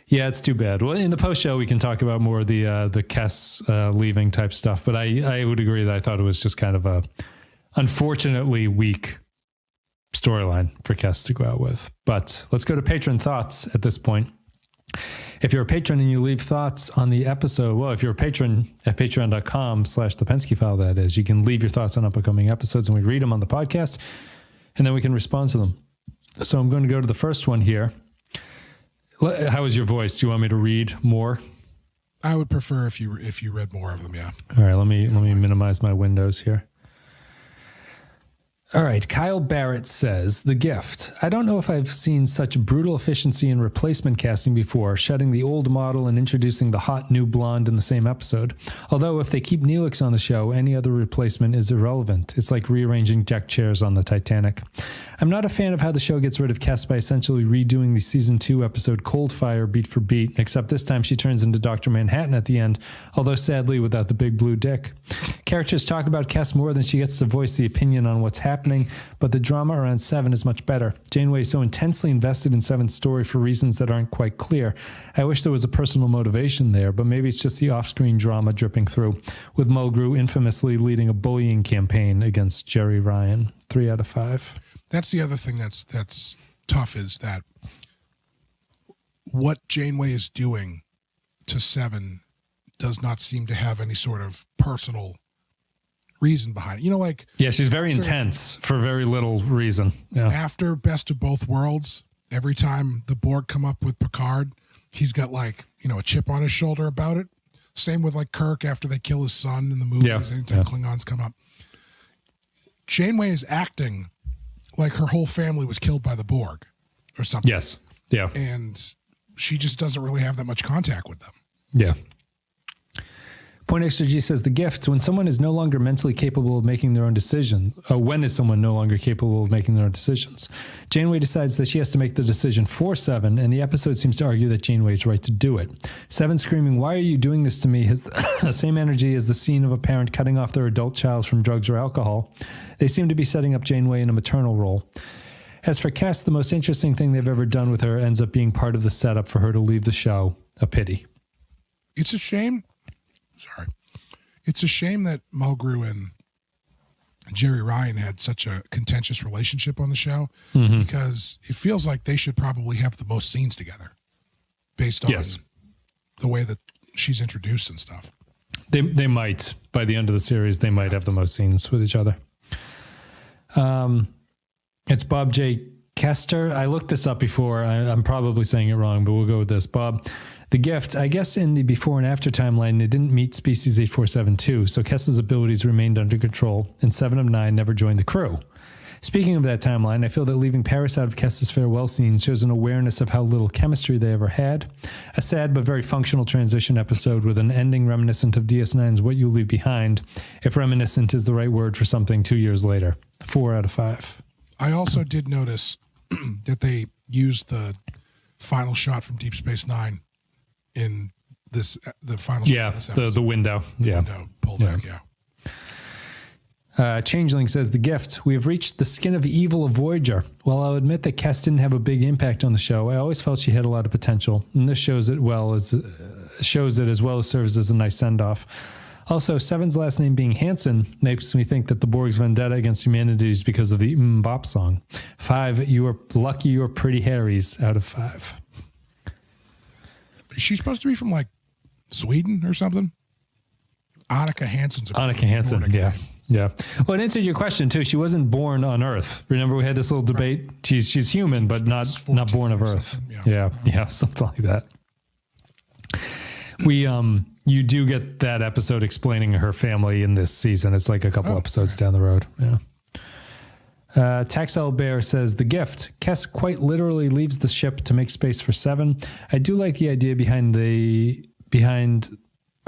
Yeah, it's too bad. Well, in the post show, we can talk about more of the Kes leaving type stuff. But I would agree that I thought it was just kind of a unfortunately weak storyline for Kes to go out with. But let's go to patron thoughts at this point. If you're a patron and you leave thoughts on the episode, well, if you're a patron at patreon.com/the Pensky File, that is, you can leave your thoughts on upcoming episodes and we read them on the podcast and then we can respond to them. So I'm going to go to the first one here. How is your voice? Do you want me to read more? I would prefer if you read more of them. Yeah. All right. Let me minimize my windows here. All right. Kyle Barrett says, The Gift. I don't know if I've seen such brutal efficiency in replacement casting before, shedding the old model and introducing the hot new blonde in the same episode. Although if they keep Neelix on the show, any other replacement is irrelevant. It's like rearranging deck chairs on the Titanic. I'm not a fan of how the show gets rid of Kes by essentially redoing the season 2 episode Cold Fire beat for beat, except this time she turns into Dr. Manhattan at the end, although sadly without the big blue dick. Characters talk about Kes more than she gets to voice the opinion on what's happening, but the drama around Seven is much better. Janeway is so intensely invested in Seven's story for reasons that aren't quite clear. I wish there was a personal motivation there, but maybe it's just the off-screen drama dripping through, with Mulgrew infamously leading a bullying campaign against Jerry Ryan. 3 out of 5. That's the other thing that's tough is that what Janeway is doing to Seven does not seem to have any sort of personal reason behind it. Like... Yeah, she's very intense for very little reason. Yeah. After Best of Both Worlds, every time the Borg come up with Picard, he's got a chip on his shoulder about it. Same with Kirk after they kill his son in the movies, anytime Klingons come up. Janeway is acting like her whole family was killed by the Borg or something. Yes. Yeah. And she just doesn't really have that much contact with them. Yeah. Point Extra G says, The Gift. When someone is no longer mentally capable of making their own decisions, when is someone no longer capable of making their own decisions? Janeway decides that she has to make the decision for Seven, and the episode seems to argue that Janeway's right to do it. Seven screaming, "Why are you doing this to me?" has the same energy as the scene of a parent cutting off their adult child from drugs or alcohol. They seem to be setting up Janeway in a maternal role. As for Kes, the most interesting thing they've ever done with her ends up being part of the setup for her to leave the show. A pity. It's a shame. It's a shame that Mulgrew and Jerry Ryan had such a contentious relationship on the show because it feels like they should probably have the most scenes together based on the way that she's introduced and stuff. They might, by the end of the series, they might have the most scenes with each other. It's Bob J. Kester. I looked this up before. I'm probably saying it wrong, but we'll go with this. Bob, The Gift. I guess in the before and after timeline, they didn't meet Species 8472, so Kes's abilities remained under control, and 7 of 9 never joined the crew. Speaking of that timeline, I feel that leaving Paris out of Kes's farewell scene shows an awareness of how little chemistry they ever had. A sad but very functional transition episode with an ending reminiscent of DS9's What You Leave Behind, if reminiscent is the right word for something 2 years later. 4 out of 5. I also did notice that they used the final shot from Deep Space Nine in the final shot of this episode. the window. Yeah. Window pulled back, Changeling says, The Gift. We have reached the skin of evil of Voyager. While I'll admit that Kes didn't have a big impact on the show, I always felt she had a lot of potential, and this shows it as well as serves as a nice send-off. Also, Seven's last name being Hansen makes me think that the Borg's vendetta against humanity is because of the Bop song. 5, you are lucky you're pretty Harrys out of 5. Is she supposed to be from Sweden or something? Annika Hansen's Annika Hansen, yeah. Yeah. Well, it answered your question too. She wasn't born on Earth. Remember we had this little debate? Right. She's human, but not born of Earth. Yeah, something like that. You do get that episode explaining her family in this season. It's like a couple episodes down the road. Yeah. Taxel Bear says, The Gift. Kes quite literally leaves the ship to make space for Seven. I do like the idea behind behind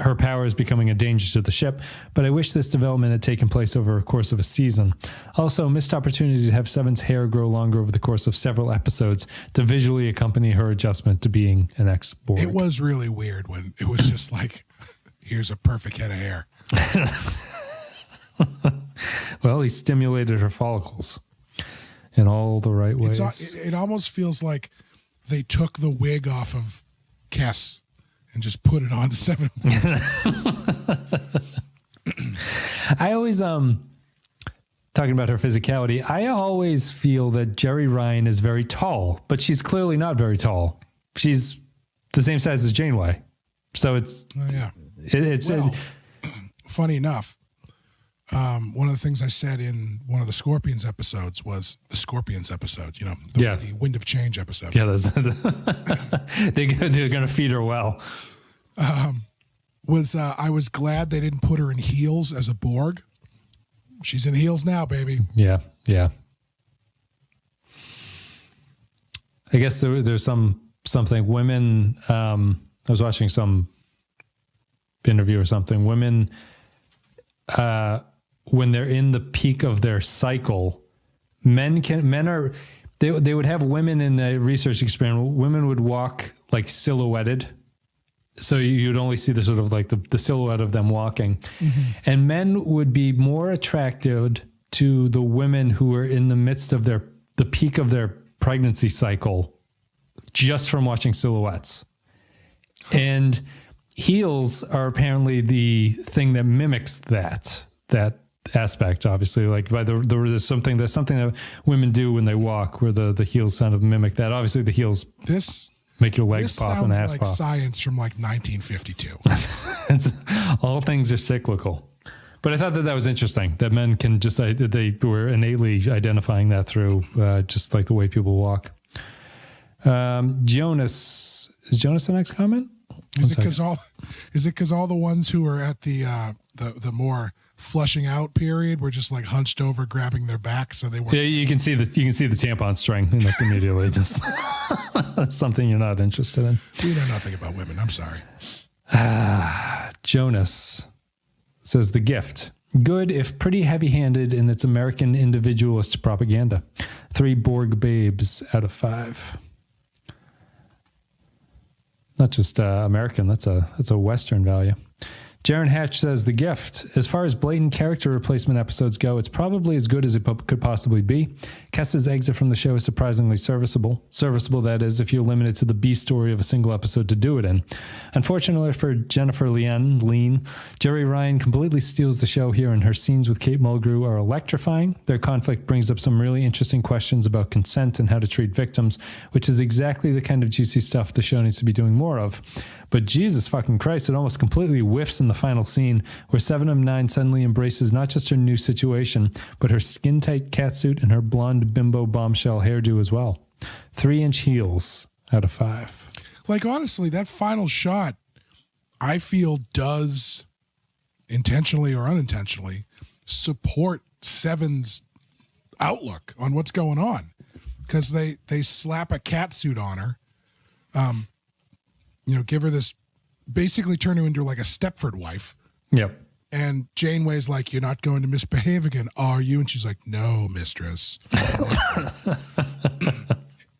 her powers becoming a danger to the ship, but I wish this development had taken place over a course of a season. Also, missed opportunity to have Seven's hair grow longer over the course of several episodes to visually accompany her adjustment to being an ex-Borg. It was really weird when it was just like, here's a perfect head of hair. Well, he stimulated her follicles in all the right ways. It almost feels like they took the wig off of Cass and just put it on to Seven. I always, talking about her physicality, I always feel that Jerry Ryan is very tall, but she's clearly not very tall. She's the same size as Janeway. So it's, funny enough, one of the things I said in one of the Scorpions episodes was the Scorpions episode, the Wind of Change episode. Yeah, they're going to feed her well. I was glad they didn't put her in heels as a Borg. She's in heels now, baby. Yeah. I guess there's something women. I was watching some interview or something. Women, when they're in the peak of their cycle, they would have women in a research experiment. Women would walk like silhouetted. So you'd only see the sort of like the silhouette of them walking. Mm-hmm. And men would be more attracted to the women who were in the midst of the peak of their pregnancy cycle just from watching silhouettes. And heels are apparently the thing that mimics that aspect, obviously. Like there's something that women do when they walk where the heels kind of mimic that. Obviously the heels make your legs pop and ass like pop. Science from like 1952. All things are cyclical. But I thought that was interesting, that men can just, they were innately identifying that through just like the way people walk. Jonas, is Jonas the next comment? Is it because all the ones who are at the more flushing out period were just like hunched over, grabbing their back, so they weren't? Yeah, you can see the tampon string, and that's immediately just that's something you're not interested in. We know nothing about women. I'm sorry. Jonas says The Gift. Good, if pretty heavy-handed in its American individualist propaganda. 3 Borg babes out of 5. Not just American, that's a Western value. Jaron Hatch says The Gift. As far as blatant character replacement episodes go, it's probably as good as it could possibly be. Kessa's exit from the show is surprisingly serviceable. Serviceable, that is, if you're limited to the B story of a single episode to do it in. Unfortunately for Jennifer Lean, Jerry Ryan completely steals the show here, and her scenes with Kate Mulgrew are electrifying. Their conflict brings up some really interesting questions about consent and how to treat victims, which is exactly the kind of juicy stuff the show needs to be doing more of. But Jesus fucking Christ, it almost completely whiffs in the final scene where 7 of 9 suddenly embraces not just her new situation, but her skin-tight catsuit and her blonde bimbo bombshell hairdo as well. 3-inch heels out of 5. Like, honestly, that final shot, I feel, does, intentionally or unintentionally, support Seven's outlook on what's going on. Because they slap a catsuit on her, give her this, basically turn her into like a Stepford wife. Yep. And Janeway's like, "You're not going to misbehave again, are you?" And she's like, "No, mistress."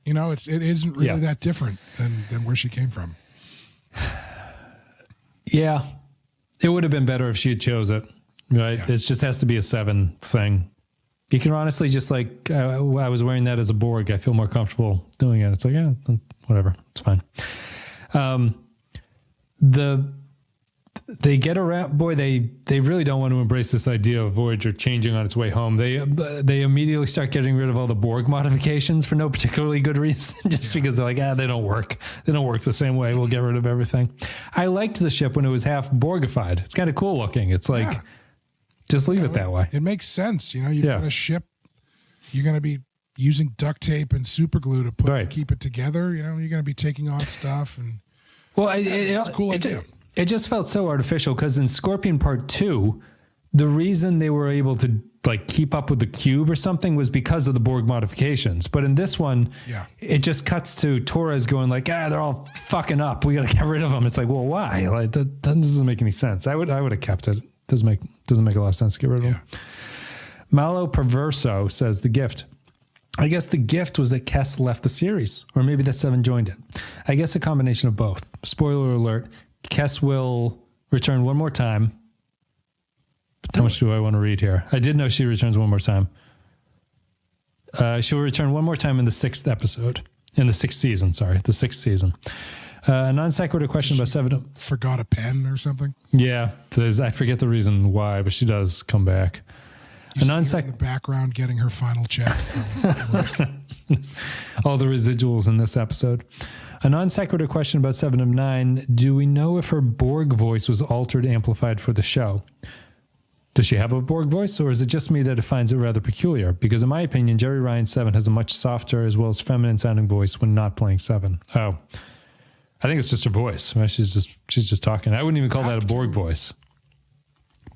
It isn't really that different than where she came from. Yeah. It would have been better if she had chose it, right? Yeah. It just has to be a 7 thing. You can honestly just like, I was wearing that as a Borg. I feel more comfortable doing it. It's like, yeah, whatever. It's fine. They get around, boy, they really don't want to embrace this idea of Voyager changing on its way home. They immediately start getting rid of all the Borg modifications for no particularly good reason, because they're like, they don't work. They don't work the same way. We'll get rid of everything. I liked the ship when it was half Borgified. It's kind of cool looking. It's like, just leave it that way. It makes sense. You've got a ship. You're going to be using duct tape and super glue to keep it together. You're going to be taking on stuff. And it's a cool idea. It just felt so artificial because in Scorpion Part 2, the reason they were able to like keep up with the cube or something was because of the Borg modifications. But in this one, it just cuts to Torres going like, they're all fucking up. We got to get rid of them. It's like, well, why? Like that doesn't make any sense. I would have kept it. Doesn't make a lot of sense to get rid of them. Malo Perverso says the gift. I guess the gift was that Kes left the series, or maybe that Seven joined it. I guess a combination of both. Spoiler alert, Kes will return one more time. But how much do I want to read here? I did know she returns one more time. She'll return one more time in the 6th episode. In the 6th season, sorry. The 6th season. A non sequitur question about Seven. Forgot a pen or something? Yeah. I forget the reason why, but she does come back. In the background getting her final check from Rick. All the residuals in this episode. A non sequitur question about 7 of 9. Do we know if her Borg voice was altered, amplified for the show? Does she have a Borg voice, or is it just me that finds it rather peculiar? Because in my opinion, Jerry Ryan's 7 has a much softer as well as feminine sounding voice when not playing 7. Oh, I think it's just her voice. Right? She's just talking. I wouldn't even call that a Borg voice.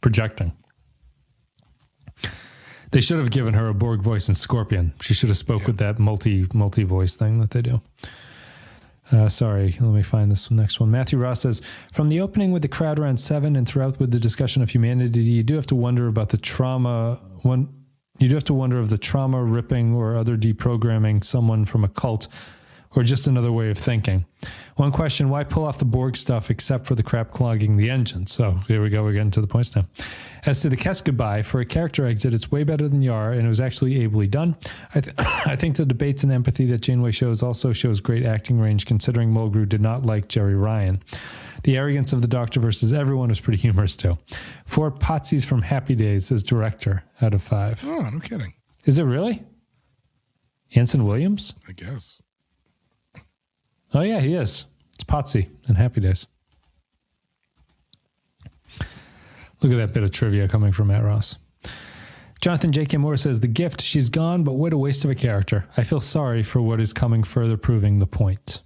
Projecting. They should have given her a Borg voice in Scorpion. She should have spoke with that multi voice thing that they do. Sorry, let me find this next one. Matthew Ross says, from the opening with the crowd around 7 and throughout with the discussion of humanity, you do have to wonder about the trauma. You do have to wonder of the trauma ripping or other deprogramming someone from a cult, or just another way of thinking. One question, why pull off the Borg stuff except for the crap clogging the engine? So here we go, we're getting to the points now. As to the Kes goodbye, for a character exit, it's way better than Yar, and it was actually ably done. I think the debates and empathy that Janeway shows also shows great acting range, considering Mulgrew did not like Jerry Ryan. The arrogance of the Doctor versus everyone was pretty humorous too. 4 Potsies from Happy Days as director out of 5. Oh, no kidding. Is it really? Anson Williams? I guess. Oh, yeah, he is. It's Potsy in Happy Days. Look at that bit of trivia coming from Matt Ross. Jonathan J.K. Moore says, the gift, she's gone, but what a waste of a character. I feel sorry for what is coming, further proving the point.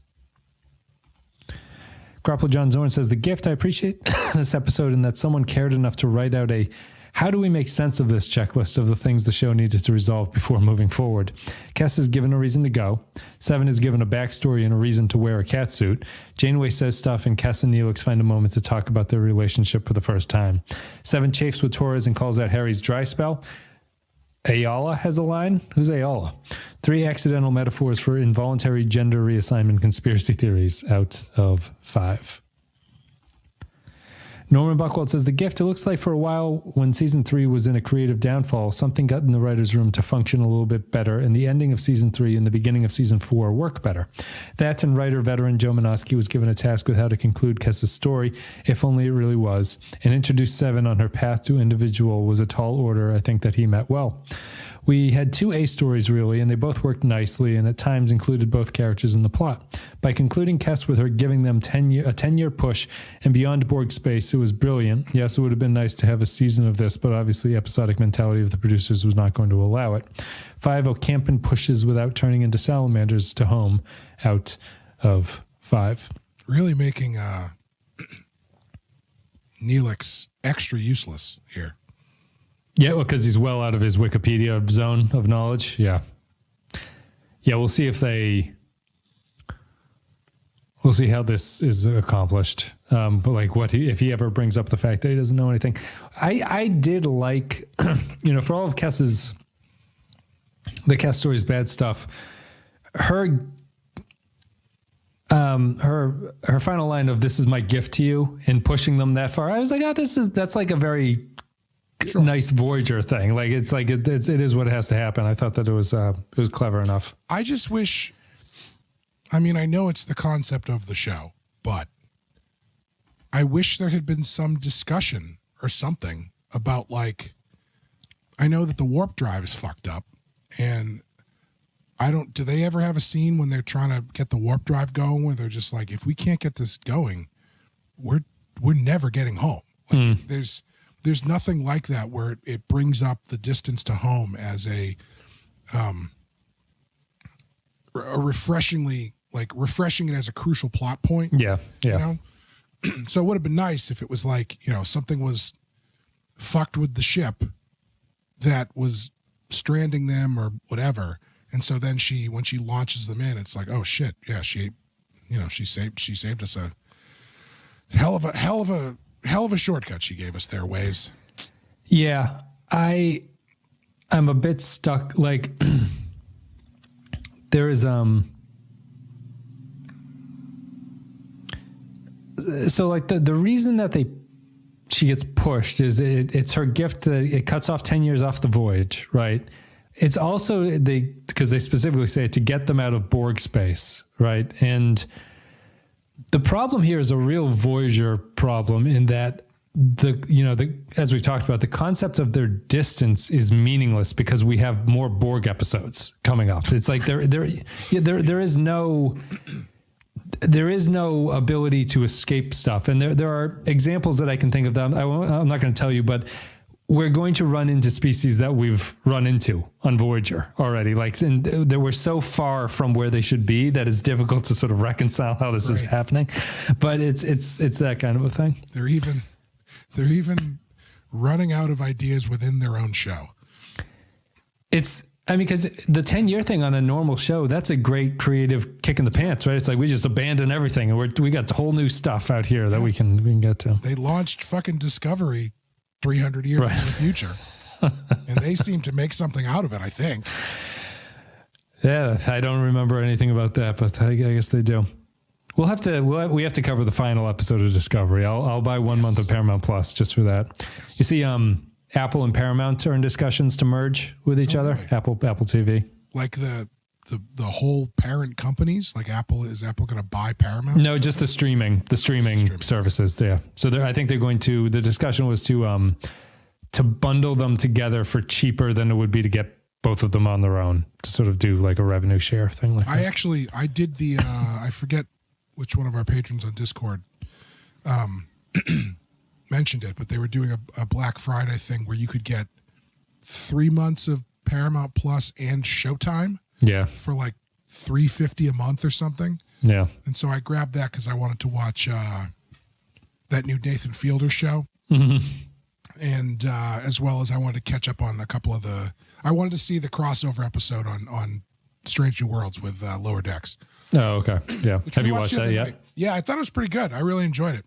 Grapple John Zorn says, the gift, I appreciate this episode in that someone cared enough to write out a how do we make sense of this checklist of the things the show needed to resolve before moving forward. Kes is given a reason to go. 7 is given a backstory and a reason to wear a catsuit. Janeway says stuff, and Kes and Neelix find a moment to talk about their relationship for the first time. 7 chafes with Torres and calls out Harry's dry spell. Ayala has a line. Who's Ayala? 3 accidental metaphors for involuntary gender reassignment conspiracy theories out of 5. Norman Buckwald says, the gift, it looks like for a while when season 3 was in a creative downfall, something got in the writer's room to function a little bit better, and the ending of season 3 and the beginning of season 4 work better. That and writer veteran Joe Menosky was given a task with how to conclude Kes's story, if only it really was, and introduce 7 on her path to individual was a tall order. I think that he met well. We had 2 A stories, really, and they both worked nicely and at times included both characters in the plot. By concluding Kes with her giving them a 10-year push and beyond Borg space, it was brilliant. Yes, it would have been nice to have a season of this, but obviously episodic mentality of the producers was not going to allow it. 5 Ocampan pushes without turning into salamanders to home out of 5. Really making Neelix extra useless here. Yeah, well, because he's well out of his Wikipedia zone of knowledge. Yeah. Yeah, we'll see we'll see how this is accomplished. But like if he ever brings up the fact that he doesn't know anything. I did like, for all of the Kes story's bad stuff, her final line of "this is my gift to you" and pushing them that far, I was like, that's like a very nice Voyager thing. Like it is what has to happen. I thought that it was clever enough. I just wish, I know it's the concept of the show, but I wish there had been some discussion or something about, like, I know that the warp drive is fucked up, and do they ever have a scene when they're trying to get the warp drive going where they're just like, if we can't get this going, we're never getting home. Like there's nothing like that where it brings up the distance to home as a refreshing it as a crucial plot point. Yeah. So it would have been nice if it was like, something was fucked with the ship that was stranding them or whatever. And so then when she launches them in, it's like, oh shit, yeah, she saved us a hell of a shortcut she gave us there, Waze. Yeah, I'm a bit stuck. Like there is so like the reason that she gets pushed is it's her gift that it cuts off 10 years off the voyage, right? It's also because they specifically say to get them out of Borg space, right? And the problem here is a real Voyager problem in that as we talked about, the concept of their distance is meaningless because we have more Borg episodes coming up. It's like there is no ability to escape stuff. And there are examples that I can think of them. I'm not going to tell you, but we're going to run into species that we've run into on Voyager already. Like, and they were so far from where they should be that it's difficult to sort of reconcile how this is happening. But it's that kind of a thing. They're even running out of ideas within their own show. Because the 10-year thing on a normal show, that's a great creative kick in the pants, right? It's like we just abandon everything and we got whole new stuff out here that we can get to. They launched fucking Discovery 300 years in the future. And they seem to make something out of it, I think. Yeah, I don't remember anything about that, but I guess they do. We have to cover the final episode of Discovery. I'll buy 1 month of Paramount Plus just for that. You see, Apple and Paramount are in discussions to merge with each other. Really? Apple TV. Like the whole parent companies, like is Apple going to buy Paramount? No, just the streaming services. Yeah. So I think they're going to. The discussion was to bundle them together for cheaper than it would be to get both of them on their own, to sort of do like a revenue share thing. Like that. I did the I forget which one of our patrons on Discord mentioned it, but they were doing a Black Friday thing where you could get 3 months of Paramount Plus and Showtime. Yeah. For like $3.50 a month or something. Yeah. And so I grabbed that because I wanted to watch that new Nathan Fielder show. Mm-hmm. And as well as I wanted to catch up on a couple of I wanted to see the crossover episode on Strange New Worlds with Lower Decks. Oh, okay. Yeah. Have you watched that yet? Yeah, I thought it was pretty good. I really enjoyed it.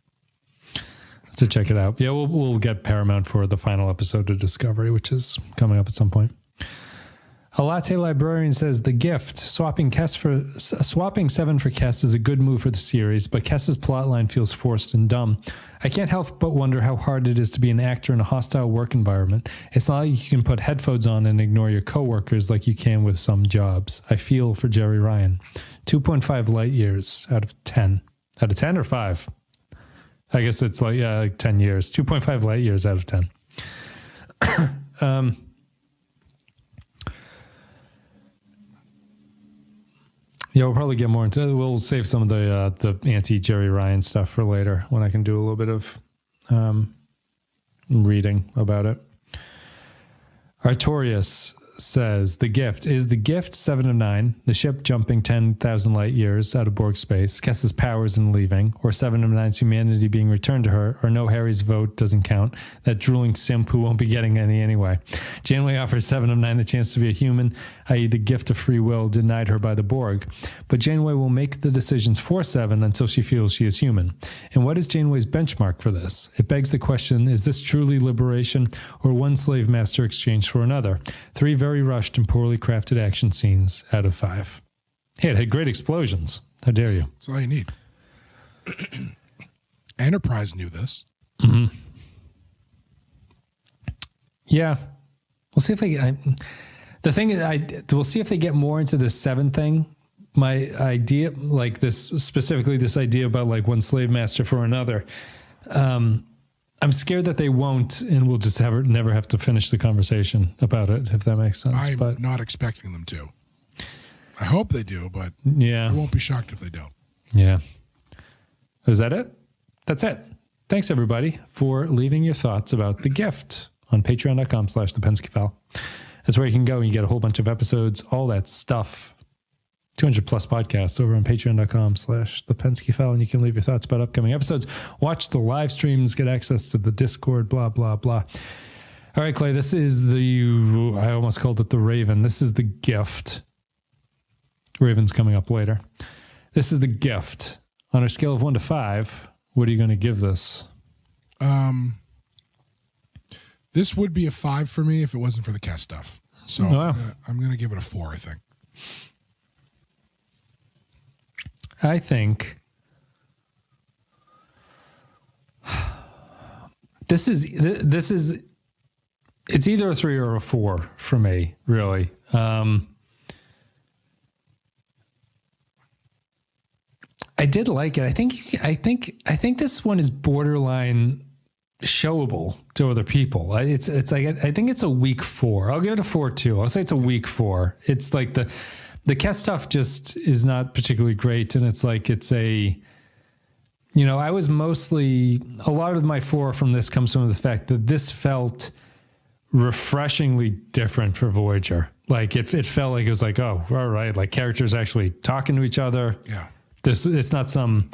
To check it out. Yeah, we'll get Paramount for the final episode of Discovery, which is coming up at some point. A Latte Librarian says, The Gift, swapping 7 for Kes is a good move for the series, but Kes's plotline feels forced and dumb. I can't help but wonder how hard it is to be an actor in a hostile work environment. It's not like you can put headphones on and ignore your coworkers like you can with some jobs. I feel for Jerry Ryan. 2.5 light years out of 10. Out of 10 or 5? I guess it's like 10 years. 2.5 light years out of 10. Yeah, we'll probably get more into it. We'll save some of the anti-Jerry Ryan stuff for later when I can do a little bit of reading about it. Artorius says, The Gift. Is The Gift 7 of 9, the ship jumping 10,000 light years out of Borg space, Kes's powers and leaving, or 7 of 9's humanity being returned to her, or no, Harry's vote doesn't count, that drooling simp who won't be getting any anyway? Janeway offers 7 of 9 the chance to be a human, i.e. the gift of free will denied her by the Borg. But Janeway will make the decisions for 7 until she feels she is human. And what is Janeway's benchmark for this? It begs the question, is this truly liberation, or one slave master exchanged for another? 3 very rushed and poorly crafted action scenes out of 5. Hey, it had great explosions. How dare you? That's all you need. Enterprise knew this. Mm-hmm. Yeah. We'll see if they... The thing is, we'll see if they get more into this 7 thing. My idea, like this, specifically this idea about like one slave master for another, I'm scared that they won't, and we'll just never have to finish the conversation about it, if that makes sense. I'm not expecting them to. I hope they do, but yeah, I won't be shocked if they don't. Yeah. Is that it? That's it. Thanks, everybody, for leaving your thoughts about The Gift on patreon.com/the Pensky File. That's where you can go and you get a whole bunch of episodes, all that stuff. 200 plus podcasts over on patreon.com/the Pensky File, and you can leave your thoughts about upcoming episodes. Watch the live streams, get access to the Discord, blah, blah, blah. All All right, Clay, this is I almost called it the Raven. This is the Gift. Raven's coming up later. This is the Gift. On a scale of 1 to 5, what are you going to give this? This would be a 5 for me if it wasn't for the cat stuff. So I'm going to give it a 4, I think. I think this is it's either a 3 or a 4 for me, really. I did like it. I think this one is borderline showable to other people. It's like I think it's a weak 4. I'll give it a 4 too. I'll say it's a weak 4. It's like the cat stuff just is not particularly great, and it's like it's a. I was mostly a lot of my 4 from this comes from the fact that this felt refreshingly different for Voyager. Like it felt like it was like, oh, all right, like characters actually talking to each other. Yeah. It's not some,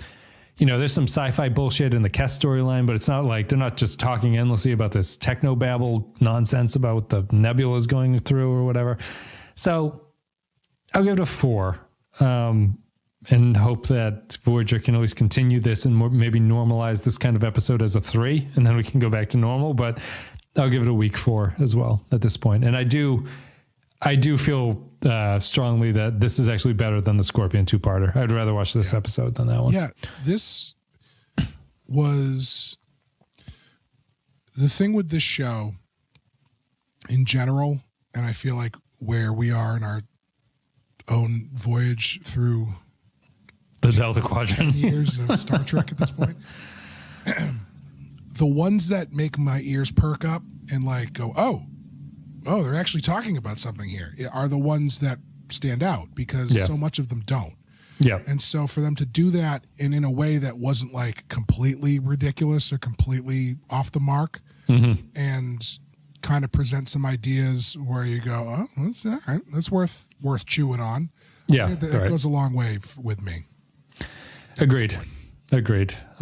there's some sci-fi bullshit in the Kess storyline, but it's not like they're not just talking endlessly about this technobabble nonsense about what the nebula is going through or whatever. So I'll give it a 4 and hope that Voyager can at least continue this and maybe normalize this kind of episode as a 3, and then we can go back to normal. But I'll give it a weak 4 as well at this point. And I do feel strongly that this is actually better than the Scorpion 2-parter. I'd rather watch this episode than that one. Yeah, this was the thing with this show in general, and I feel like where we are in our own voyage through the Delta Quadrant years of Star Trek at this point. The ones that make my ears perk up and like go, oh, they're actually talking about something here are the ones that stand out because so much of them don't. Yeah. And so for them to do that in a way that wasn't like completely ridiculous or completely off the mark and kind of present some ideas where you go, oh, that's all right. That's worth chewing on. Yeah. That goes a long way with me. Agreed. I'll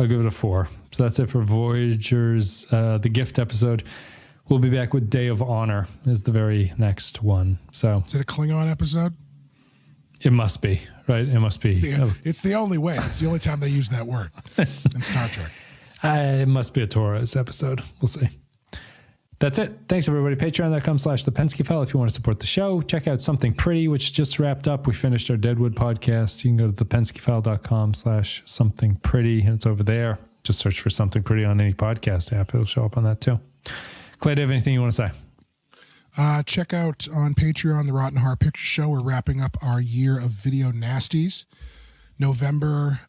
give it a 4. So that's it for Voyager's The Gift episode. We'll be back with Day of Honor is the very next one. So is it a Klingon episode? It must be, right? It must be. It's the only way. It's the only time they use that word in Star Trek. It must be a Torres episode. We'll see. That's it. Thanks, everybody. Patreon.com/The Pensky File if you want to support the show. Check out Something Pretty, which just wrapped up. We finished our Deadwood podcast. You can go to thepenskyfile.com/Something Pretty, and it's over there. Just search for Something Pretty on any podcast app. It'll show up on that too. Clay, do you have anything you want to say? Check out on Patreon, The Rotten Horror Picture Show. We're wrapping up our year of video nasties. November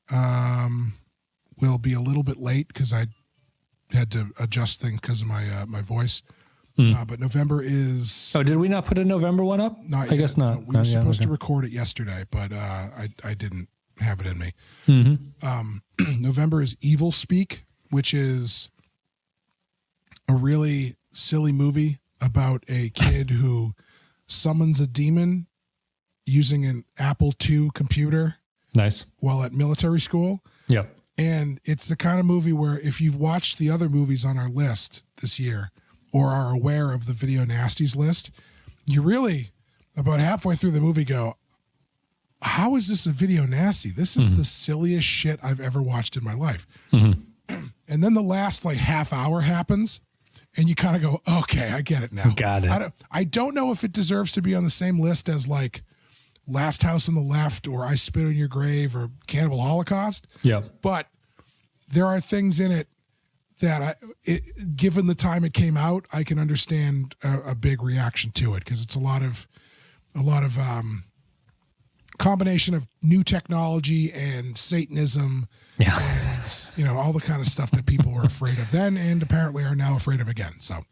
will be a little bit late because I had to adjust things because of my voice. But November is... Oh, did we not put a November one up? Not I yet. guess not. We were supposed to record it yesterday, but I didn't have it in me. November is Evil Speak, which is a really silly movie about a kid who summons a demon using an Apple II computer. Nice. While at military school. Yep. And it's the kind of movie where if you've watched the other movies on our list this year or are aware of the Video Nasties list, you really, about halfway through the movie, go, how is this a Video Nasty? This is the silliest shit I've ever watched in my life. And then the last like half hour happens and you kind of go, okay, I get it now. Got it. I don't know if it deserves to be on the same list as like Last House on the Left or I Spit on Your Grave or Cannibal Holocaust. Yeah. But there are things in it that given the time it came out, I can understand a big reaction to it because it's a lot of combination of new technology and Satanism and all the kind of stuff that people were afraid of then and apparently are now afraid of again. So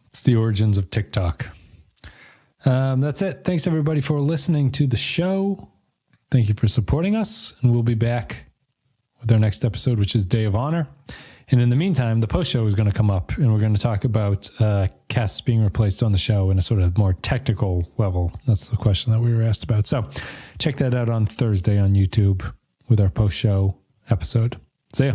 it's the origins of TikTok. That's it. Thanks everybody for listening to the show. Thank you for supporting us, and we'll be back with our next episode, which is Day of Honor. And in the meantime, the post show is going to come up, and we're going to talk about casts being replaced on the show in a sort of more technical level. That's the question that we were asked about. So check that out on Thursday on YouTube with our post show episode. See ya.